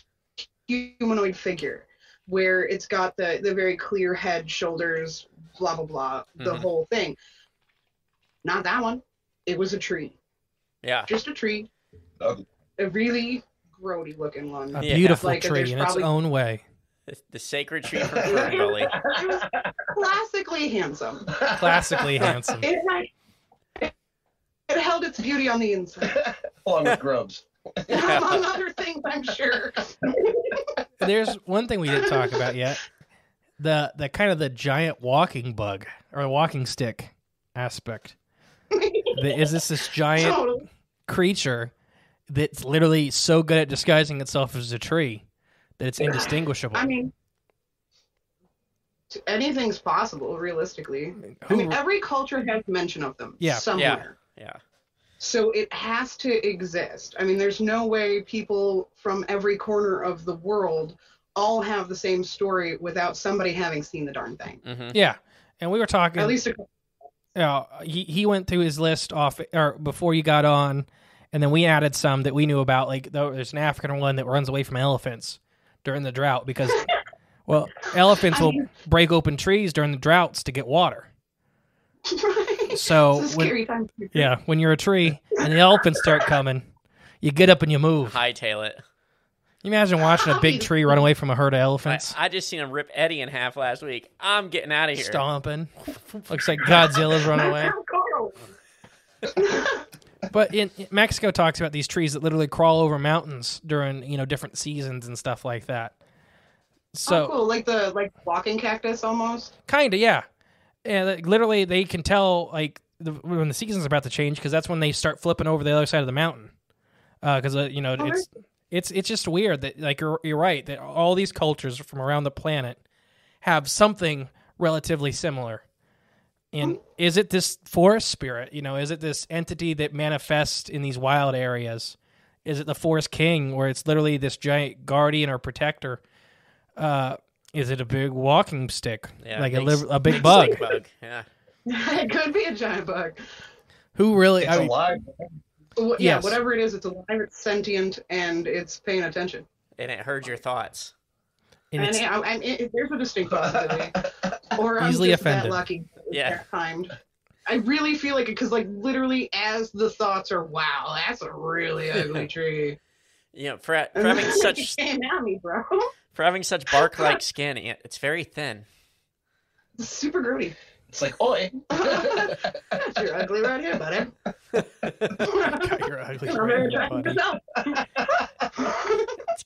humanoid figure where it's got the very clear head, shoulders, blah, blah, blah, the whole thing. Not that one. It was a tree. Yeah. Just a tree. A really grody looking one. A beautiful tree in its own way. The sacred tree from Fernley. It was classically handsome. Classically handsome. It held its beauty on the inside. Along with grubs. Among other things, I'm sure. There's one thing we didn't talk about yet. The kind of the giant walking bug or walking stick aspect. Is this giant creature that's literally so good at disguising itself as a tree that it's indistinguishable? I mean, anything's possible, realistically. I mean, every culture has mention of them somewhere. Yeah. So it has to exist. I mean, there's no way people from every corner of the world all have the same story without somebody having seen the darn thing. Mm-hmm. Yeah, and we were talking. At least he went through his list before you got on, and then we added some that we knew about. Like there's an African one that runs away from elephants during the drought because, elephants will break open trees during the droughts to get water. Right. So it's a scary time. When you're a tree and the elephants start coming, you get up and you move. Hightail it. You imagine watching a big tree run away from a herd of elephants? I just seen him rip Eddie in half last week. I'm getting out of here. Stomping. Looks like Godzilla's running away. But in Mexico talks about these trees that literally crawl over mountains during, different seasons and stuff like that. So cool. Like the walking cactus almost? Kind of, yeah. And literally they can tell when the season's about to change because that's when they start flipping over the other side of the mountain. Because, It's just weird that you're right that all these cultures from around the planet have something relatively similar. And is it this forest spirit? Is it this entity that manifests in these wild areas? Is it the forest king, where it's literally this giant guardian or protector? Is it a big walking stick, a big bug? Yeah, it could be a giant bug. Who really? It's alive. Yeah, whatever it is, it's alive, it's sentient, and it's paying attention. And it heard your thoughts. And there's a distinct possibility. Or I'm easily just offended. that lucky. Timed. I really feel like it because, literally, as the thoughts are, wow, that's a really ugly tree. For having such came at me, bro. For having such bark-like skin, it's very thin. It's super grody. It's like, oi. You're ugly right here, buddy. You're ugly right here, buddy.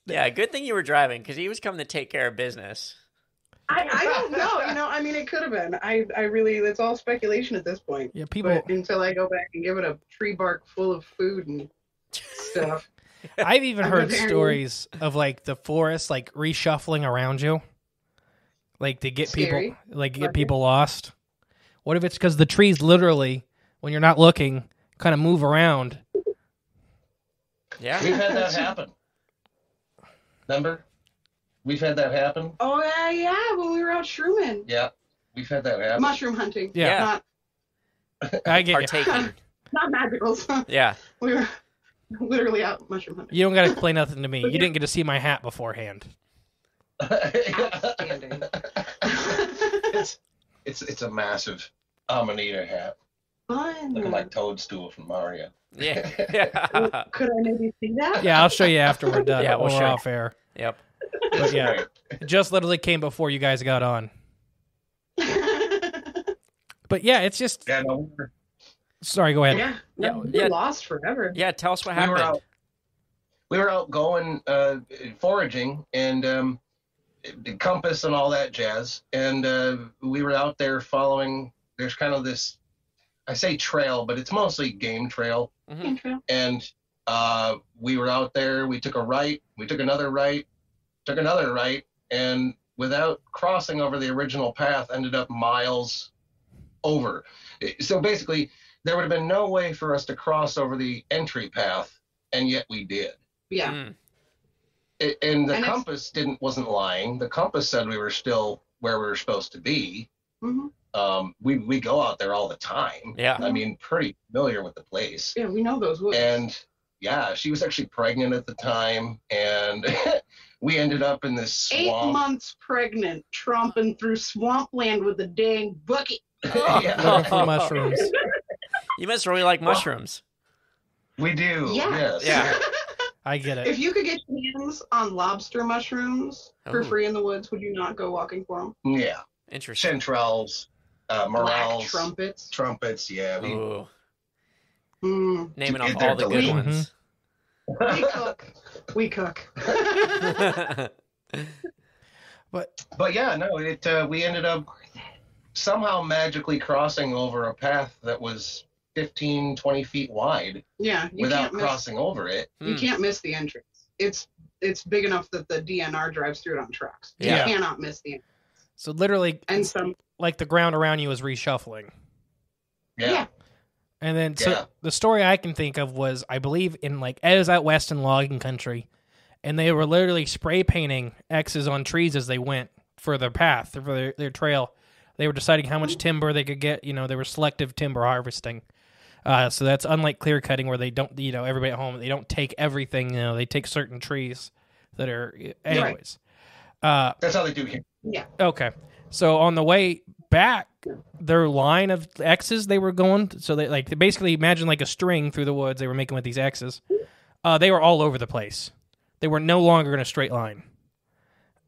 Yeah, good thing you were driving, because he was coming to take care of business. I don't know. I mean, it could have been. I really, it's all speculation at this point. Yeah, people. But until I go back and give it a tree bark full of food and stuff. I've even heard stories of the forest reshuffling around you, to get Scary. people get people lost. What if it's because the trees literally, when you're not looking, kind of move around? Yeah, we've had that happen. Remember? We've had that happen. Oh yeah, when we were out shrooming. Yeah. We've had that happen. Mushroom hunting. Yeah. I get Partaking. Not magicals. Yeah. We were literally out mushroom hunting. You don't got to explain nothing to me. You didn't get to see my hat beforehand. Outstanding. It's a massive Amanita hat, Fun. looking like Toadstool from Mario. Yeah. Could I maybe see that? Yeah, I'll show you after we're done. Yeah, we'll we're show you. off air. Yep. But yeah, it just literally came before you guys got on. But yeah, it's just. Yeah, no, Sorry, go ahead. Yeah. No, we were lost forever. Yeah, tell us what happened. We were out going foraging and compass and all that jazz, and we were out there following. There's kind of this, I say trail, but it's mostly game trail. Mm-hmm. And we were out there. We took a right. We took another right. Took another right, and without crossing over the original path, ended up miles over. So basically, there would have been no way for us to cross over the entry path, and yet we did. Yeah. And the compass wasn't lying. The compass said we were still where we were supposed to be. Mm-hmm. We go out there all the time. Yeah. I mean, pretty familiar with the place. Yeah, we know those woods. And yeah, she was actually pregnant at the time, and we ended up in this swamp. 8 months pregnant, tromping through swampland with a dang bucket. Looking for mushrooms. You must really like mushrooms. We do. Yeah. Yes. Yeah. I get it. If you could get your hands on lobster mushrooms for free in the woods, would you not go walking for them? Yeah. Interesting. Chanterelles, morels, trumpets. Trumpets. Yeah. Ooh. Naming off all the good ones. We cook. But yeah, no, we ended up somehow magically crossing over a path that was 15, 20 feet wide. Yeah. Without crossing over it. You can't miss the entrance. It's big enough that the DNR drives through it on trucks. Yeah. You cannot miss the entrance. So literally, like the ground around you was reshuffling. Yeah. And then so the story I can think of was, I believe, it was out west in logging country, and they were literally spray painting X's on trees as they went for their path, for their trail. They were deciding how much timber they could get. They were selective timber harvesting. So that's unlike clear cutting, where they don't, everybody at home, they don't take everything. They take certain trees that are, anyways. Right. That's how they do here. Yeah. Okay. So on the way back, their line of X's they were going, so they basically imagine like a string through the woods they were making with these X's. They were all over the place. They were no longer in a straight line.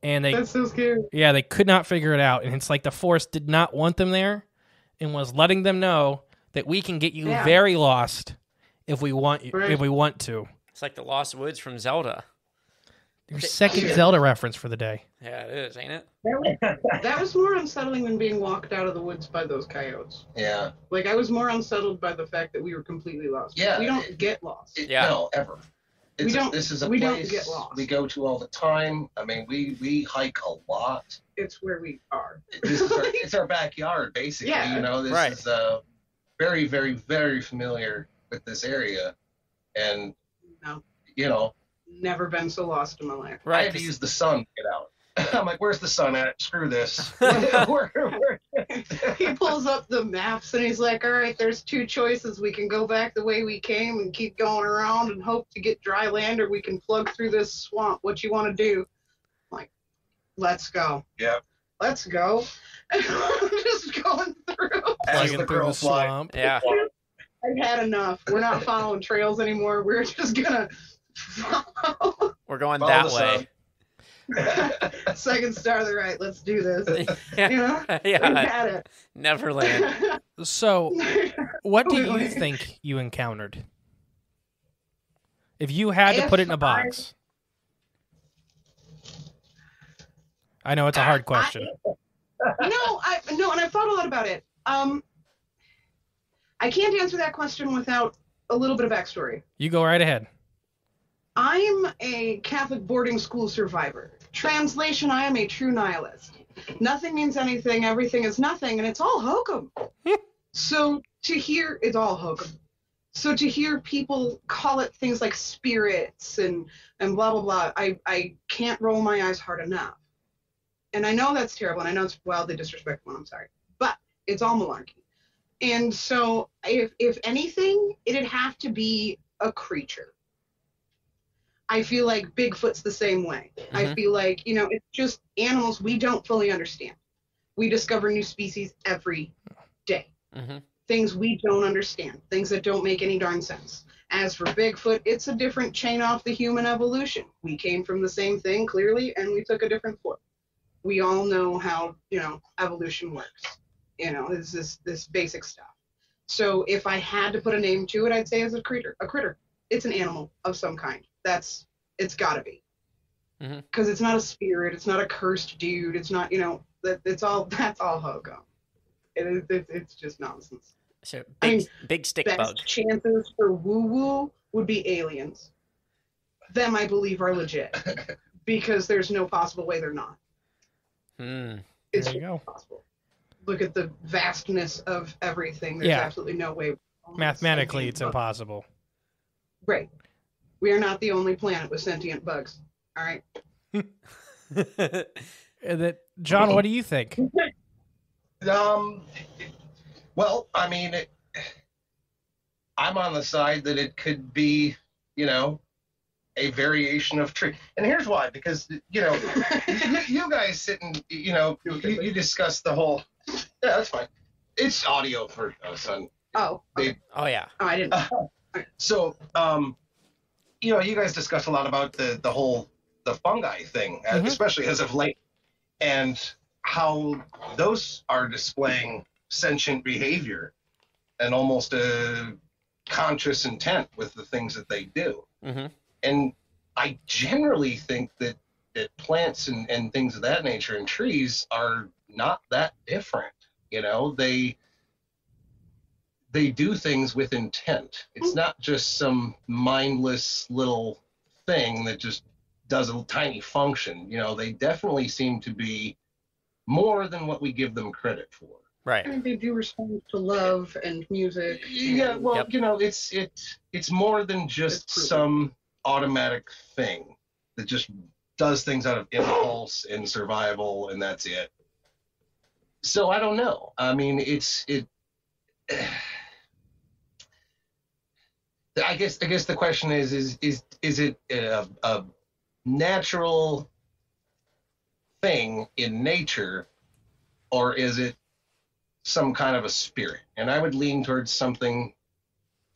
And that's so scary. Yeah, they could not figure it out. And it's like the forest did not want them there and was letting them know that we can get you very lost if we want to. It's like the Lost Woods from Zelda. Your second Zelda reference for the day. Yeah, it is, ain't it? That was more unsettling than being walked out of the woods by those coyotes. Yeah. Like, I was more unsettled by the fact that we were completely lost. Yeah. We don't get lost. No, ever. This is a place don't get lost. We go to all the time. I mean, we hike a lot. It's where we are. It's our backyard, basically. Yeah. This is very, very, very familiar with this area. And, never been so lost in my life. I had to use the sun to get out. I'm like, where's the sun at? Screw this. He pulls up the maps and he's like, all right, there's two choices. We can go back the way we came and keep going around and hope to get dry land, or we can plug through this swamp. What you want to do? I'm like, let's go. Yep. Let's go. And I'm just going through. Plugging through the swamp. Yeah. I've had enough. We're not following trails anymore. We're just going to follow. We're going that way. Second star to the right. Let's do this. Yeah. We've had it. Neverland. So, what do you think you encountered? If you had to put it in a box. I know it's a hard question. And I've thought a lot about it. I can't answer that question without a little bit of backstory. You go right ahead. I'm a Catholic boarding school survivor. Translation, I am a true nihilist. Nothing means anything, everything is nothing, and it's all hokum. So to hear, it's all hokum. So to hear people call it things like spirits and blah, blah, blah, I can't roll my eyes hard enough. And I know that's terrible, and I know it's wildly disrespectful, and I'm sorry. It's all malarkey. And so if anything, it'd have to be a creature. I feel like Bigfoot's the same way. Mm-hmm. I feel like, it's just animals we don't fully understand. We discover new species every day. Mm-hmm. Things we don't understand, things that don't make any darn sense. As for Bigfoot, it's a different chain off the human evolution. We came from the same thing, clearly, and we took a different fork. We all know how, evolution works. It's this basic stuff. So if I had to put a name to it, I'd say it's a critter. It's an animal of some kind. It's gotta be. Because it's not a spirit, it's not a cursed dude, it's not, that's all hokum. It's just nonsense. So big stick best bug. Chances for woo-woo would be aliens. Them I believe are legit. Because there's no possible way they're not. It's there you go. Possible. Look at the vastness of everything. There's absolutely no way. Mathematically, it's impossible. Right. We are not the only planet with sentient bugs. All right. John, what do you think? Well, I mean, I'm on the side that it could be, a variation of tree. And here's why, because, you guys sit and, you discuss the whole, yeah, that's fine. It's audio for son. Oh. Yeah. Oh, I didn't. So, you guys discuss a lot about the fungi thing, especially as of late, and how those are displaying sentient behavior and almost a conscious intent with the things that they do. Mm-hmm. And I generally think that plants and things of that nature and trees are not that different. They do things with intent. It's not just some mindless little thing that just does a tiny function. They definitely seem to be more than what we give them credit for. Right. And they do respond to love and music. Yeah, well, it's more than just some automatic thing that just does things out of impulse and survival, and that's it. So I don't know. I mean, I guess the question is it a natural thing in nature, or is it some kind of a spirit? And I would lean towards something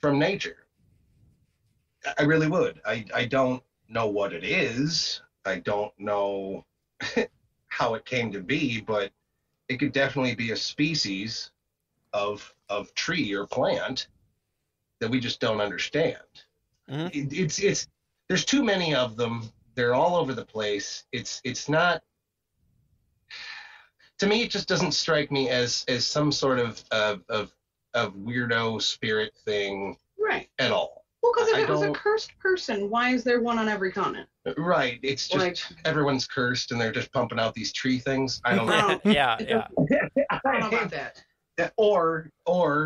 from nature. I really would. I don't know what it is. I don't know how it came to be, but it could definitely be a species of tree or plant that we just don't understand. Mm-hmm. It's there's too many of them. They're all over the place. It's not, to me, it just doesn't strike me as some sort of weirdo spirit thing, right, at all. Well, because if it was a cursed person, why is there one on every continent? Right. It's just everyone's cursed and they're just pumping out these tree things. I don't know. yeah. I don't know about that. Or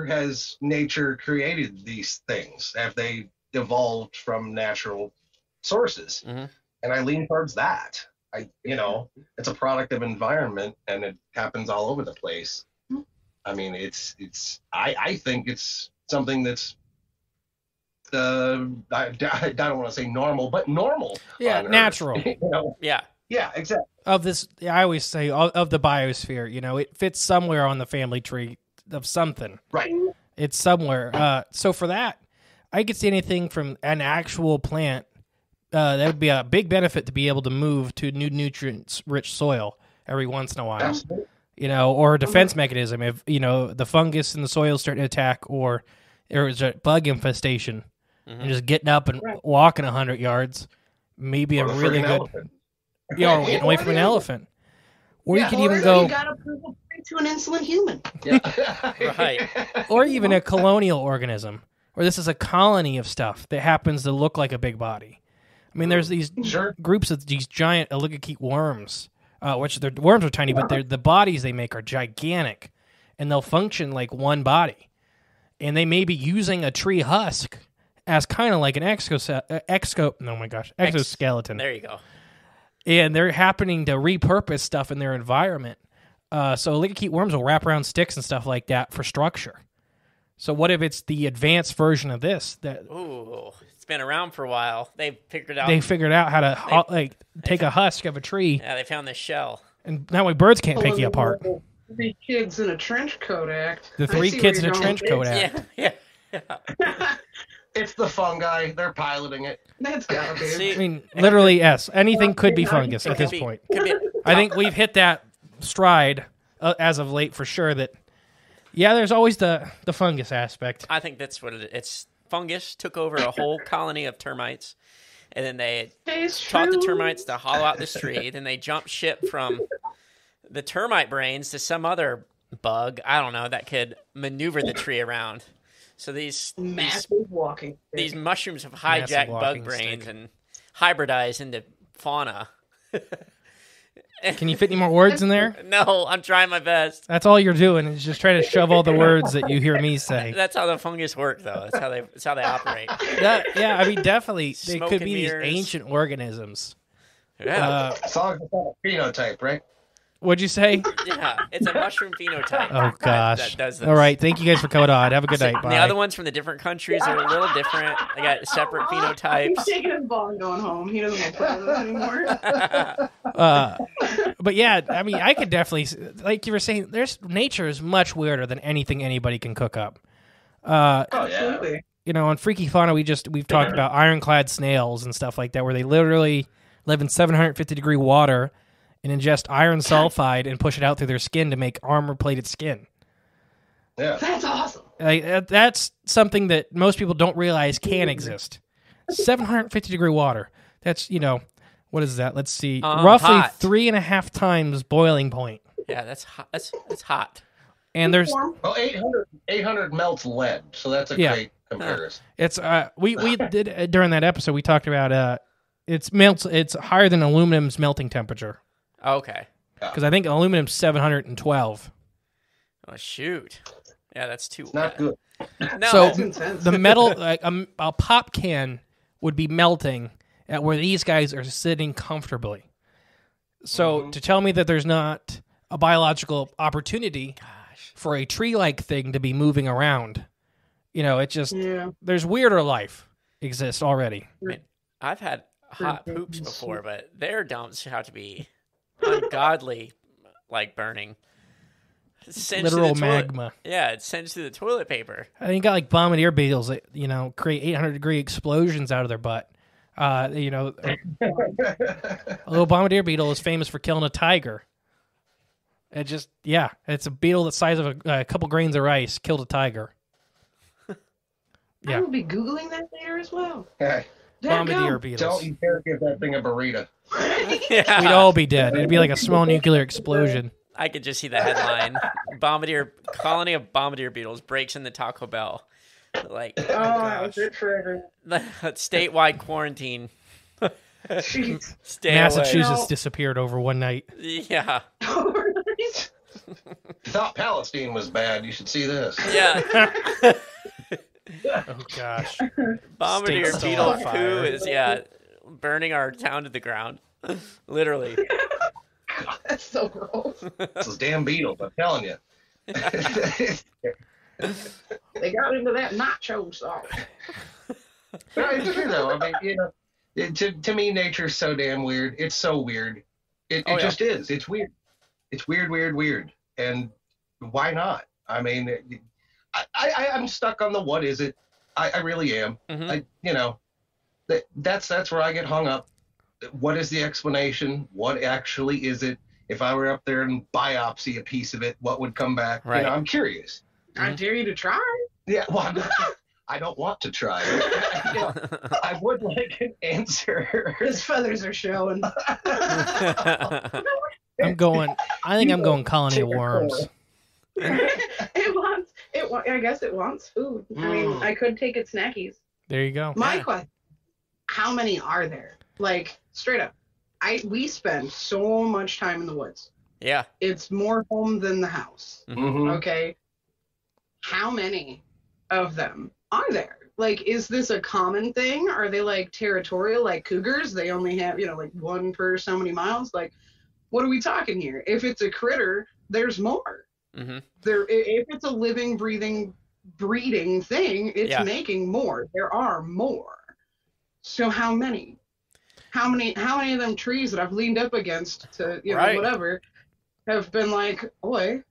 has nature created these things? Have they evolved from natural sources? Mm-hmm. And I lean towards that. It's a product of environment, and it happens all over the place. Mm-hmm. I mean, I think it's something that's I don't want to say normal, but normal. Yeah, natural. Yeah, exactly. Of this, I always say of the biosphere. It fits somewhere on the family tree of something. Right. It's somewhere. So for that, I could see anything from an actual plant. That would be a big benefit to be able to move to new nutrients-rich soil every once in a while. Absolutely. Or a defense mechanism if the fungus in the soil is starting to attack, or there's a bug infestation. Mm-hmm. And just getting up and walking 100 yards, maybe a really good. Or getting away from an elephant. Or you could even go. You got to prove to an insulin human. Yeah. Right. Or even a colonial organism, where this is a colony of stuff that happens to look like a big body. I mean, there's these groups of these giant oligochaete worms, which their worms are tiny, but the bodies they make are gigantic, and they'll function like one body. And they may be using a tree husk as kind of like an exoskeleton. There you go. And they're happening to repurpose stuff in their environment So leukocyte worms will wrap around sticks and stuff like that for structure. So what if it's the advanced version of this? Ooh, it's been around for a while. They figured out how to take a husk of a tree. Yeah, they found this shell. And that way birds can't pick you apart. 3 kids in a trench coat act. The 3 kids in a trench coat act. Yeah. It's the fungi. They're piloting it. That's gotta be. I mean, literally, yes. Anything could be fungus at this point. I think we've hit that stride as of late for sure that, yeah, there's always the fungus aspect. I think that's what it is. It's fungus took over a whole colony of termites, and then they taught the termites to hollow out this tree. Then they jumped ship from the termite brains to some other bug, I don't know, that could maneuver the tree around. So these mushrooms have hijacked bug brains and hybridized into fauna. Can you fit any more words in there? No, I'm trying my best. That's all you're doing is just trying to shove all the words that you hear me say. That's how the fungus work, though. That's how they operate. Yeah, I mean, definitely, they Smoke could and be mirrors. these ancient organisms. Yeah. It's all about phenotype, right? What'd you say? Yeah, it's a mushroom phenotype. Oh, gosh. That does this. All right, thank you guys for coming on. Have a good night. Bye. The other ones from the different countries are a little different. They got separate phenotypes. He's taking his ball and going home. He doesn't want to play with it anymore. But yeah, I mean, I could definitely, like you were saying, nature is much weirder than anything anybody can cook up. Absolutely. You know, on Freaky Fauna, we've talked about ironclad snails and stuff like that, where they literally live in 750-degree water and ingest iron sulfide and push it out through their skin to make armor-plated skin. Yeah, that's awesome. That's something that most people don't realize can exist. 750-degree water. That's, what is that? Let's see. Roughly hot. 3.5 times boiling point. Yeah, that's hot. That's hot. And there's 800 melts lead, so that's a great comparison. It's we did during that episode we talked about it's higher than aluminum's melting temperature. Okay. Because I think aluminum's 712. Oh shoot! Yeah, that's too. Not good. No, so that's intense. The metal, like a pop can, would be melting at where these guys are sitting comfortably. So to tell me that there's not a biological opportunity for a tree-like thing to be moving around, it just there's weirder life exists already. I mean, I've had hot poops before, but their dumps have to be ungodly, like burning. Literal magma. Yeah, it sends to the toilet paper. I think you got like bombardier beetles that create 800-degree explosions out of their butt. A little bombardier beetle is famous for killing a tiger. It's a beetle the size of a couple grains of rice killed a tiger. I will be Googling that later as well. Hey, bombardier beetles. Don't you dare give that thing a burrito. Yeah. We'd all be dead. It'd be like a small nuclear explosion. I could just see the headline: colony of bombardier beetles breaks into Taco Bell. Like, that was it forever. Statewide quarantine. Jeez. Stay Massachusetts away. disappeared over one night. Yeah. You thought Palestine was bad. You should see this. Yeah. Oh gosh. Bombardier State's still beetle on fire. poo is burning our town to the ground. Literally. God, that's so gross. This is damn beetles, I'm telling you. They got into that nacho sauce. No, it's true though. I mean, to me, nature's so damn weird. It's so weird. It just is. It's weird. It's weird. And why not? I mean, I'm stuck on the what is it. I really am. Mm-hmm. That's where I get hung up. What is the explanation? What actually is it? If I were up there and biopsy a piece of it, what would come back? Right. I'm curious. I dare you to try. Yeah, well, I don't want to try. I would like an answer. His feathers are showing. I think I'm going colony of worms. I guess it wants food. I mean, I could take its snackies. There you go. My question: how many are there? Like, straight up, we spend so much time in the woods. Yeah. It's more home than the house. Mm-hmm. Okay. How many of them are there? Like, is this a common thing? Are they like territorial, like cougars? They only have, like one per so many miles. Like, what are we talking here? If it's a critter there's more. Mm-hmm. If it's a living, breathing, breeding thing, it's making more. There are more. So how many? How many of them trees that I've leaned up against to, whatever, have been like, oi.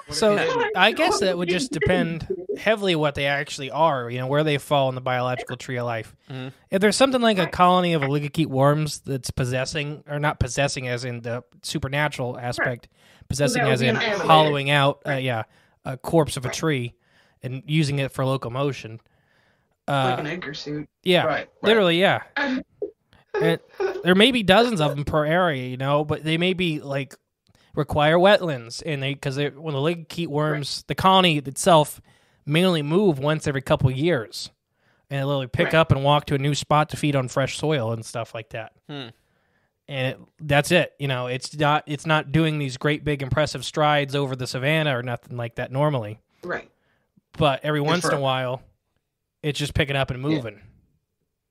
So I guess that would just depend heavily what they actually are, where they fall in the biological tree of life. Mm-hmm. If there's something like a colony of oligochaete worms that's possessing, or not possessing as in the supernatural aspect, possessing as in hollowing out, a corpse of a tree and using it for locomotion. Like an Edgar suit. Yeah, right. Literally, yeah. And there may be dozens of them per area, but they may be like require wetlands, and because when the oligochaete worms, the colony itself may only move once every couple of years, and they'll literally pick up and walk to a new spot to feed on fresh soil and stuff like that. And that's it. It's not doing these great big impressive strides over the savanna or nothing like that normally. Right. But every once in a while, it's just picking up and moving.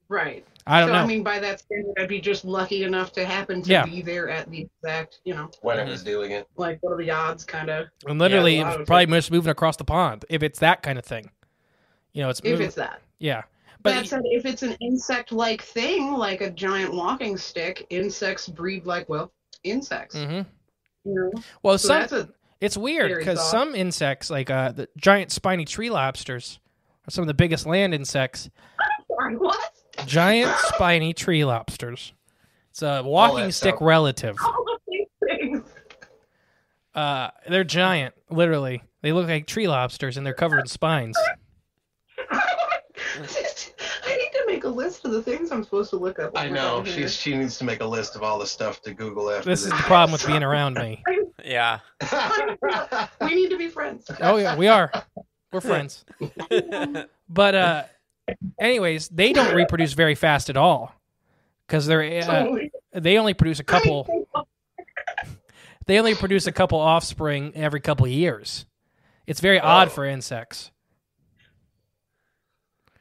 Right. I don't know. I mean, by that standard, I'd be just lucky enough to happen to be there at the exact, when it was doing it. Like, what are the odds, kind of? And literally, it's probably just moving across the pond, if it's that kind of thing. It's if it's that. Yeah. But that said, if it's an insect-like thing, like a giant walking stick, insects breed like, insects. Mm-hmm. Well, so it's weird, because some insects, like the giant spiny tree lobsters, are some of the biggest land insects. Sorry, what? Giant spiny tree lobsters. It's a walking stick relative. All of these things. They're giant, literally. They look like tree lobsters, and they're covered in spines. I need to make a list of the things I'm supposed to look up. I know. She needs to make a list of all the stuff to Google after this. Is the problem with being around me. Yeah. We need to be friends. Oh, yeah, we are. We're friends. But, anyways, they don't reproduce very fast at all. Because they only produce a couple... They only produce a couple offspring every couple of years. It's very odd for insects.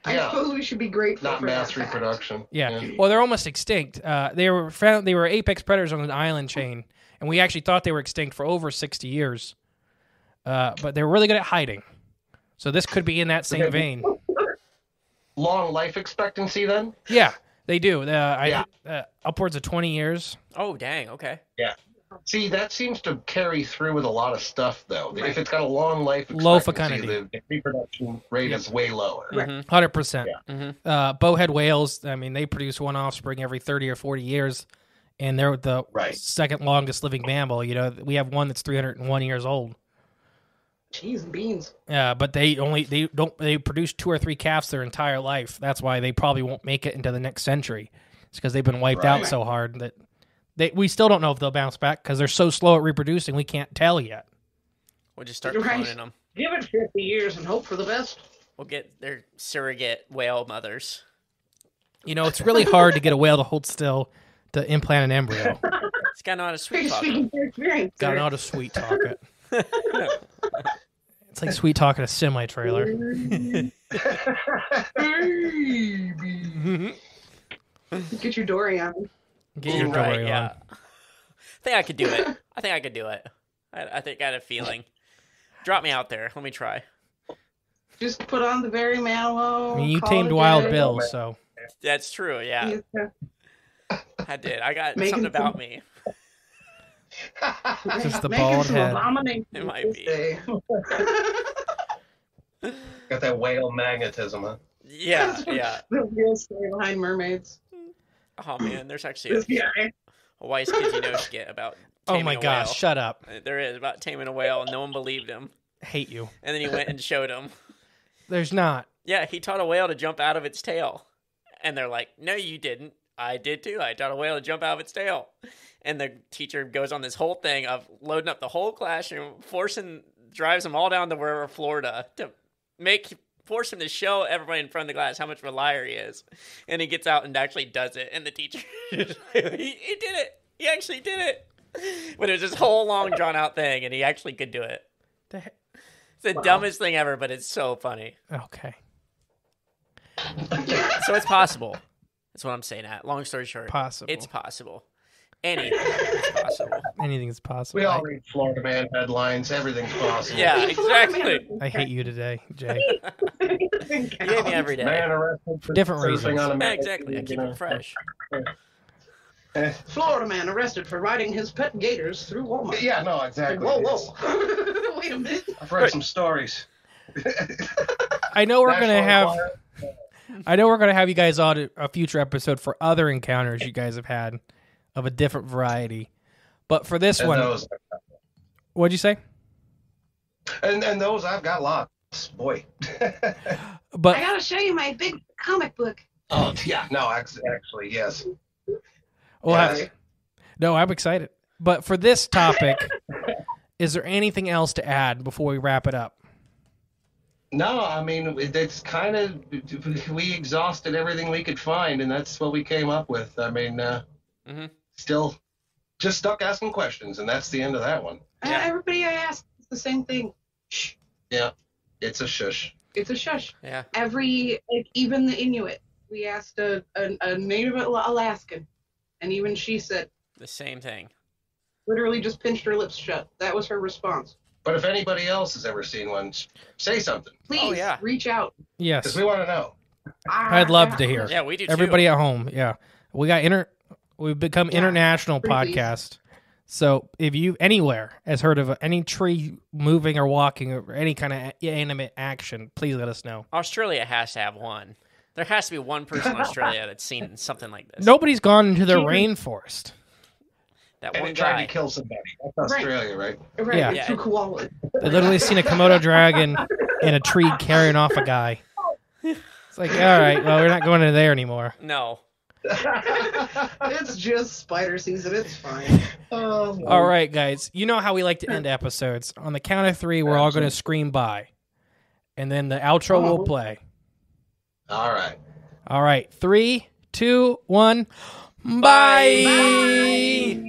I suppose we should be grateful not for mass that reproduction. Yeah. Well, they're almost extinct. They were apex predators on an island chain, and we actually thought they were extinct for over 60 years. But they were really good at hiding. So this could be in that same vein. Long life expectancy, then? Yeah, they do. Upwards of 20 years. Oh, dang. Okay. Yeah. See, that seems to carry through with a lot of stuff, though. Right. If it's got a long life expectancy, low fecundity, the reproduction rate is way lower. Right. 100%. Yeah. Mm-hmm. Bowhead whales, I mean, they produce one offspring every 30 or 40 years, and they're the second longest living mammal. We have one that's 301 years old. Jeez, beans. Yeah, but they produce 2 or 3 calves their entire life. That's why they probably won't make it into the next century. It's because they've been wiped out so hard that we still don't know if they'll bounce back because they're so slow at reproducing. We can't tell yet. We'll just start cloning them. Give it 50 years and hope for the best. We'll get their surrogate whale mothers. It's really hard to get a whale to hold still to implant an embryo. It's got to know how to sweet talk it. Got to know how to sweet talk it. It's like sweet talking a semi-trailer. Get your dory on. Get your dory on. Yeah. I think I could do it. I think I had a feeling. Drop me out there. Let me try. Just put on the very mallow. I mean, you tamed Wild Bill, so. That's true, yeah. I did. I got something about me. Just the bald head. It might be. Got that whale magnetism, huh? Yeah. The real story behind mermaids. Oh man, there's actually a Wise Kids skit about taming my gosh, whale. Shut up. There is about taming a whale, and no one believed him. Hate you. And then he went and showed him. There's not. Yeah, he taught a whale to jump out of its tail. And they're like, no, you didn't. I did too. I taught a whale to jump out of its tail. And the teacher goes on this whole thing of loading up the whole classroom, drives them all down to River, Florida to force him to show everybody in front of the class how much of a liar he is. And he gets out and actually does it. And the teacher, he did it. He actually did it. But it was this whole long drawn out thing, and he actually could do it. It's the dumbest thing ever, but it's so funny. Okay. So it's possible. That's what I'm saying. Long story short, possible. It's possible. Anything is possible. Anything is possible. We all read Florida Man headlines. Everything's possible. Yeah, exactly. I hate you today, Jay. You hate me every day. Man arrested for Different surfing reasons. on a Yeah, man. exactly. I keep it fresh. Florida man arrested for riding his pet gators through Walmart. Yeah, no, exactly. Whoa. Wait a minute. I've read some stories. I know we're gonna National have. I know we're gonna have you guys on a future episode for other encounters you guys have had of a different variety, but for this one, what'd you say? And those I've got lots, boy. But I gotta show you my big comic book. Oh yeah, no, actually, yes. well, Yes. no, I'm excited. But for this topic, is there anything else to add before we wrap it up? No, I mean, it's kind of, we exhausted everything we could find, and that's what we came up with. I mean, still just stuck asking questions, and that's the end of that one. Everybody I ask is the same thing. Shh. Yeah, it's a shush. It's a shush. Yeah. Even the Inuit, we asked a native Alaskan, and even she said The same thing. literally just pinched her lips shut. That was her response. But if anybody else has ever seen one, say something. Please reach out. Yes, Because we want to know. I'd love to hear. Yeah, we do too. Everybody at home, yeah, we got We've become international podcast. So if you anywhere has heard of any tree moving or walking or any kind of animate action, please let us know. Australia has to have one. There has to be one person in Australia that's seen something like this. Nobody's gone into the rainforest. That And one it tried guy. to kill somebody. That's Australia, right? Right, Yeah. two koalas. They literally seen a Komodo dragon in a tree carrying off a guy. It's like, all right, well, we're not going into there anymore. No. It's just spider season. It's fine. All right, guys. You know how we like to end episodes. On the count of 3, we're all going to scream bye. And then the outro will play. All right. All right. 3, 2, 1. Bye.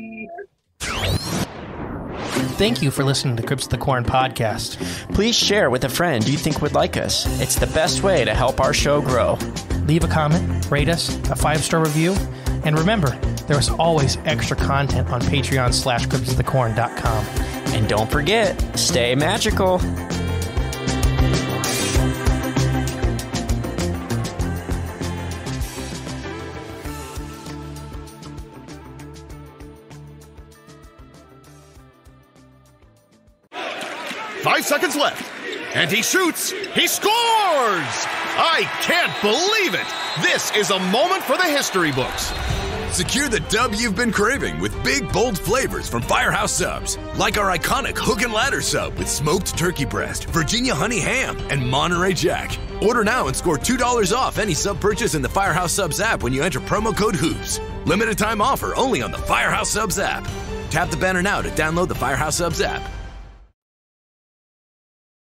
Thank you for listening to Cryptids of the Corn podcast. Please share with a friend you think would like us. It's the best way to help our show grow. Leave a comment, rate us, a 5-star review, and remember, there is always extra content on Patreon/CryptidsOfTheCorn.com. And don't forget, stay magical. Five seconds left. And he shoots. He scores! I can't believe it. This is a moment for the history books. Secure the dub you've been craving with big, bold flavors from Firehouse Subs. Like our iconic Hook and Ladder Sub with smoked turkey breast, Virginia honey ham, and Monterey Jack. Order now and score $2 off any sub purchase in the Firehouse Subs app when you enter promo code HOOPS. Limited time offer only on the Firehouse Subs app. Tap the banner now to download the Firehouse Subs app.